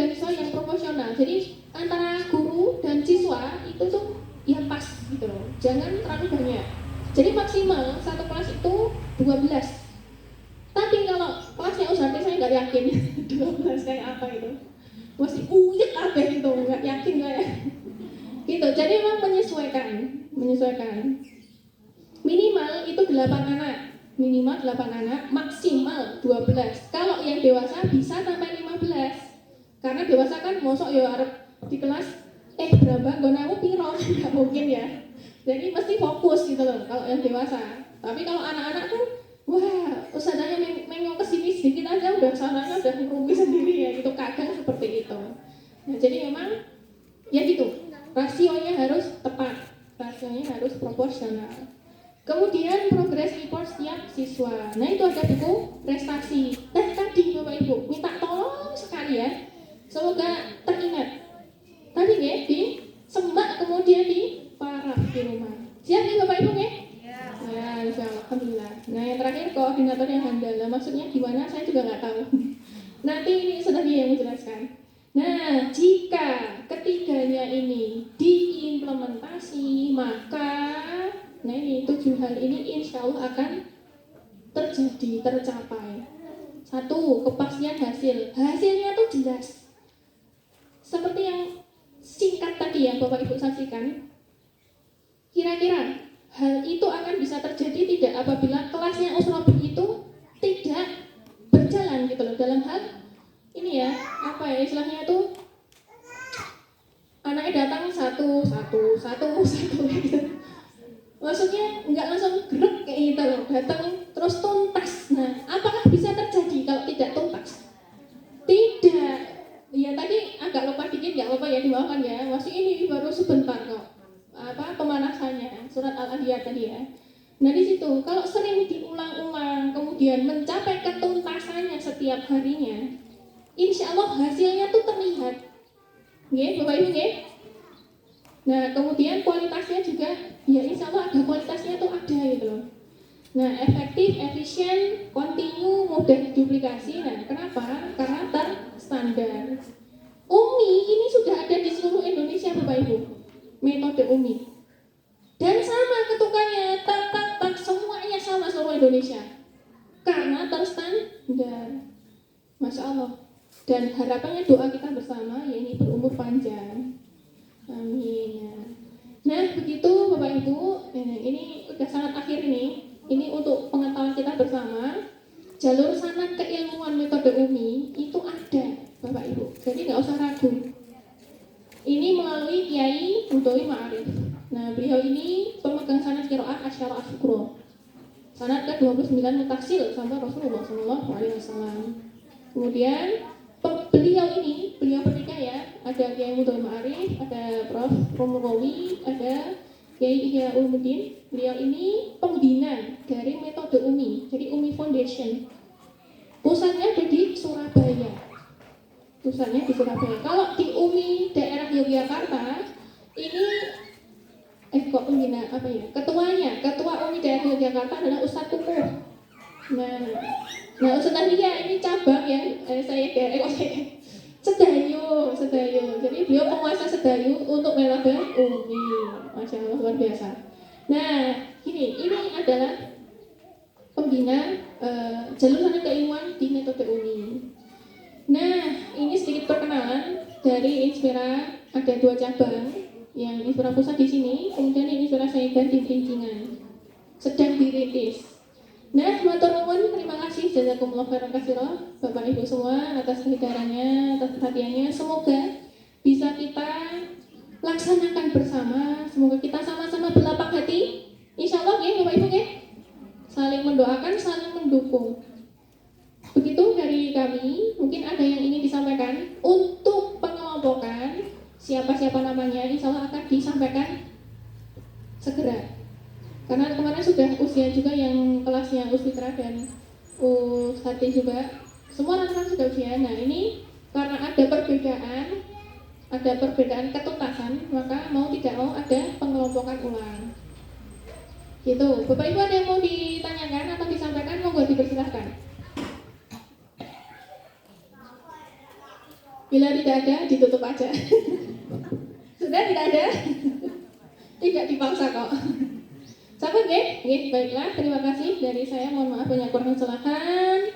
siswa yang proporsional. Jadi antara guru dan siswa itu tuh ya pas gitu loh. Jangan terlalu banyak. Jadi maksimal satu kelas itu 12. Tapi kalau kelasnya USAT saya nggak yakin 12 kayak apa itu. Masih uyek apa gitu, nggak yakin lah ya. Gitu. Jadi memang menyesuaikan. Minimal itu 8 anak. Minimal 8 anak, maksimal 12. Kalau yang dewasa bisa sampai 15. Karena dewasa kan mosok ya arep di kelas berapa gonamu piro, nggak mungkin ya. Jadi mesti fokus gitu loh kalau yang dewasa. Tapi kalau anak-anak kan wah, ustazahnya mengong kesini sedikit aja udah sananya udah ngerumi sendiri ya, itu kadang seperti itu. Nah jadi memang ya gitu, rasionya harus tepat, rasionya harus proporsional. Kemudian progress report setiap siswa. Nah itu ada buku prestasi. Nah tadi Bapak Ibu minta tolong sekali ya, semoga teringat. Tadi ya di semak kemudian di paraf di rumah. Siap ya Bapak Ibu ya? Ya, insyaallah, alhamdulillah. Nah yang terakhir koordinator yang handal. Nah, maksudnya gimana? Saya juga nggak tahu. Nanti ini sudah dia yang menjelaskan. Nah, jika ketiganya ini diimplementasi, maka nah ini 7 hal ini insya Allah akan tercapai. 1, kepastian hasil. Hasilnya tuh jelas. Seperti yang singkat tadi yang Bapak Ibu saksikan. Kira-kira hal itu akan bisa terjadi tidak apabila kelasnya Usrobi itu tidak berjalan gitu loh dalam hal ini ya, apa ya istilahnya itu anaknya datang satu gitu. Maksudnya nggak langsung gerak kayak gitu loh, datang terus tuntas. Nah, apakah bisa terjadi kalau tidak tuntas? Tidak. Ya tadi agak lupa dikit, nggak apa-apa ya dimaafkan ya. Masih ini baru sebentar kok. Pemanasannya surat Al-Adiyat tadi ya. Nah di situ kalau sering diulang-ulang kemudian mencapai ketuntasannya setiap harinya, insya Allah hasilnya tuh terlihat. Nggih, Bapak Ibu nggih. Nah kemudian kualitasnya juga ya insya Allah ada kualitasnya tuh ada gitu loh. Nah, efektif, efisien, continue, mudah diduplikasi. Nah, kenapa? Karena terstandar. UMI ini sudah ada di seluruh Indonesia, Bapak Ibu. Metode UMI. Dan sama ketukannya, tak tak tak, semuanya sama seluruh Indonesia. Karena terstandar. Masya Allah. Dan harapannya doa kita bersama, ya ini berumur panjang. Amin. Nah, begitu Bapak Ibu, ini udah sangat akhir nih. Ini untuk pengetahuan kita bersama. Jalur sanad keilmuan metode UMI itu ada, Bapak Ibu. Jadi nggak usah ragu. Ini melalui Kiai Budowi Ma'arif. Nah, beliau ini pemegang sanad qiraah Asyara Asy-Syukra. Sanad ke-29 mutasil sampai Rasulullah SAW. Kemudian beliau bertiga ya, ada Kiai Budowi Ma'arif, ada Prof. Romorawi, ada Kiai Ihya Ulumuddin. Beliau ini pembina dari metode UMI, jadi UMI Foundation. Pusatnya ada di Surabaya. Kalau di UMI daerah Yogyakarta, ini Ketua UMI daerah Yogyakarta adalah Ustadz Kukuh. Nah Ustadz Ahliya ini cabang ya, Sedayu. Jadi beliau penguasa Sedayu untuk metode UMI. Masya Allah, luar biasa. Nah, ini adalah pembina jalur sanad keilmuan di metode UMI. Nah, ini sedikit perkenalan dari Inspira. Ada 2 cabang, yang Inspira pusat di sini, kemudian ini Inspira Saidah di Perincingan, sedang dirintis. Nah, matur nuwun, terima kasih jazakumullah khairan katsira Bapak Ibu semua atas kehadirannya, atas perhatiannya. Semoga bisa kita laksanakan bersama. Semoga kita sama-sama berlapang hati. Insya Allah ya Bapak Ibu ya. Saling mendoakan, saling mendukung. Begitu dari kami. Mungkin ada yang ingin disampaikan. Untuk pengelompokan siapa-siapa namanya, insya Allah akan disampaikan segera. Karena kemarin sudah usia juga yang kelasnya Usfitra dan Ustati juga. Semua anak-anak sudah usia. Nah ini karena ada perbedaan ketuntasan, maka mau tidak mau ada pengelompokan ulang. Gitu. Bapak Ibu ada yang mau ditanyakan atau disampaikan, monggo dipersilahkan. Bila tidak ada, ditutup aja. Sudah tidak ada? Tidak dipaksa kok. Sahabat baiklah, terima kasih dari saya. Mohon maaf banyak kurang kesalahan.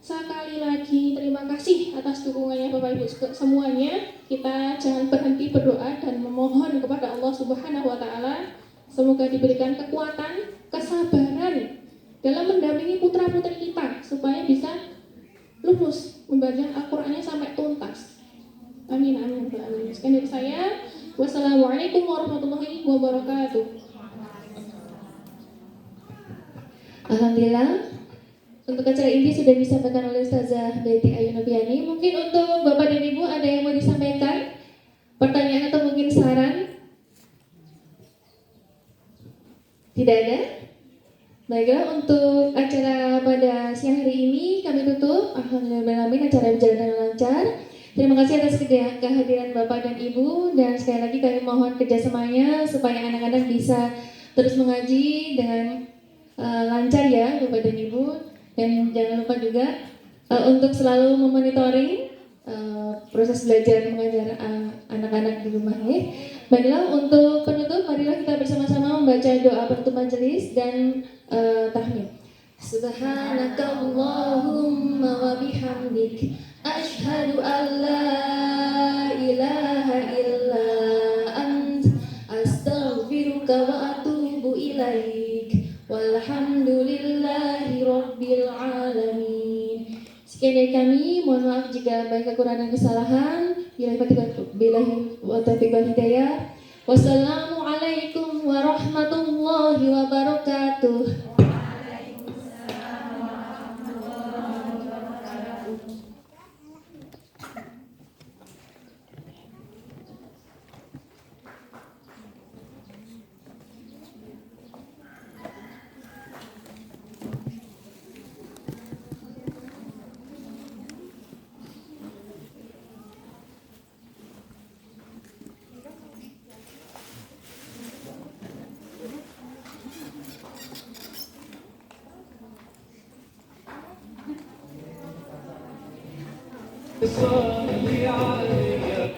Sekali lagi terima kasih atas dukungannya Bapak Ibu semuanya. Kita jangan berhenti berdoa dan memohon kepada Allah Subhanahu wa taala semoga diberikan kekuatan, kesabaran dalam mendampingi putra-putri kita supaya bisa lulus membaca Al-Qur'annya sampai tuntas. Amin amin amin. Sekian dari saya. Wassalamualaikum warahmatullahi wabarakatuh. Alhamdulillah, untuk acara ini sudah disampaikan oleh Ustazah Betty Ayu Noviani. Mungkin untuk Bapak dan Ibu ada yang mau disampaikan? Pertanyaan atau mungkin saran? Tidak ada? Baiklah, untuk acara pada siang hari ini kami tutup. Alhamdulillah, acara berjalan dengan lancar. Terima kasih atas kehadiran Bapak dan Ibu. Dan sekali lagi kami mohon kerjasamanya supaya anak-anak bisa terus mengaji dengan lancar ya Bapak dan Ibu. Dan jangan lupa juga untuk selalu memonitoring proses belajar mengajar anak-anak di rumah ya. Baiklah, untuk penutup marilah kita bersama-sama membaca doa penutup majelis dan tahmid. Subhanakallahumma wa bihamdik asyhadu an la ilaha illa ant astaghfiruka wa atubu ilaik. Walhamdulillahi rabbil alamin. Sekian dari kami, mohon maaf jika banyak kekurangan dan kesalahan. Billahi wa taufiq wal hidayah. Wassalamualaikum warahmatullahi wabarakatuh. صلي عليك.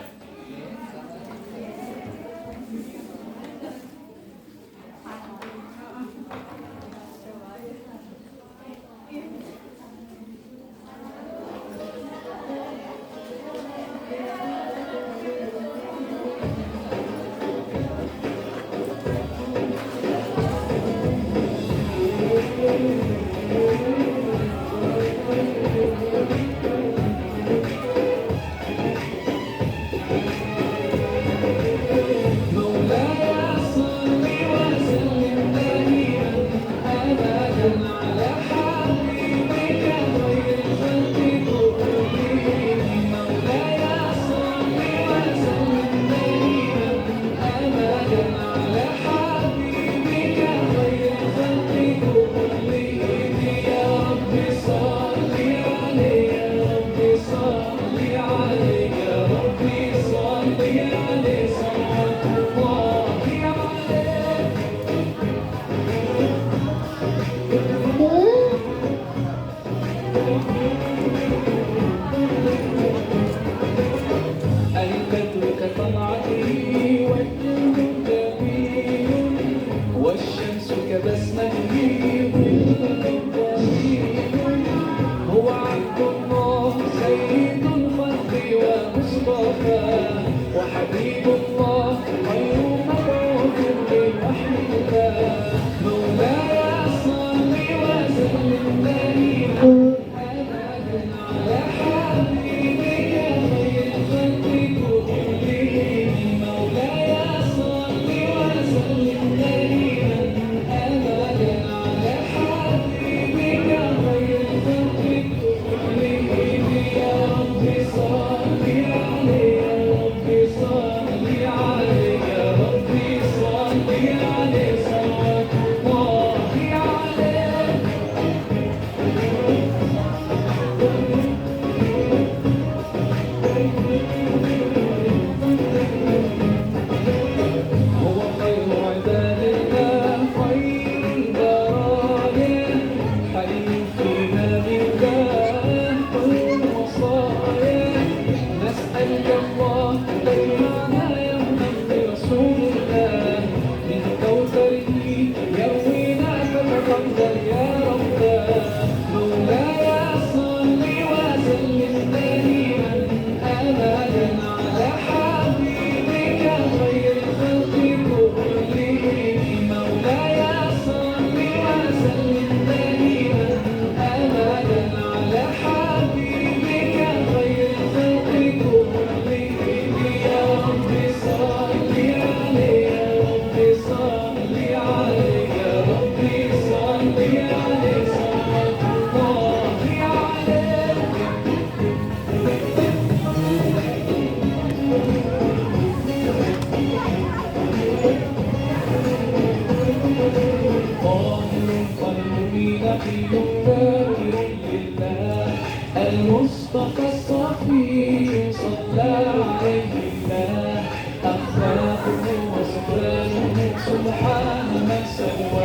مولاي صل وسلم دائما ابدا على حبيبك خير الخلق كلهم. مولاي صل وسلم دائما ابدا على حبيبك خير الخلق كلهم. يا رب صل عليه، يا رب صل عليه، يا رب صل عليه صلوات الله عليه. البدر كطلعته والجود جميل والشمس كبسمته ظل ضمير. هو عبد الله سيد الخلق ومصطفى وحبيب الله خير مبعوث برحمة الله. مولاي صل وسلم دائما ابدا على حبيبك خير الخلق كلهم. مولاي صل وسلم دائما ابدا على حبيبك خير الخلق كلهم. يا رب صل عليه، يا رب صل عليه، يا رب صل عليه صلوات الله عليه. هو خير عباد الله خير البرايا حي فينا بالله كل وصايا. نسألك الله دائما يوما برسول الله من كوثره يروينا فتقبل يا ربنا. مولاي صل وسلم دائما ابدا على حبيبك خير الخلق كلهم. مولاي صل وسلم دائما ابدا على حبيبك خير الخلق كلهم. يا رب صل عليه، يا رب صل عليه، يا رب صل عليه صلوات الله عليه. طاهر قلبي نقي ذاكر لله المصطفى الصفي صلى عليه الله. أخلاقه وسبحانه سبحان من سواه.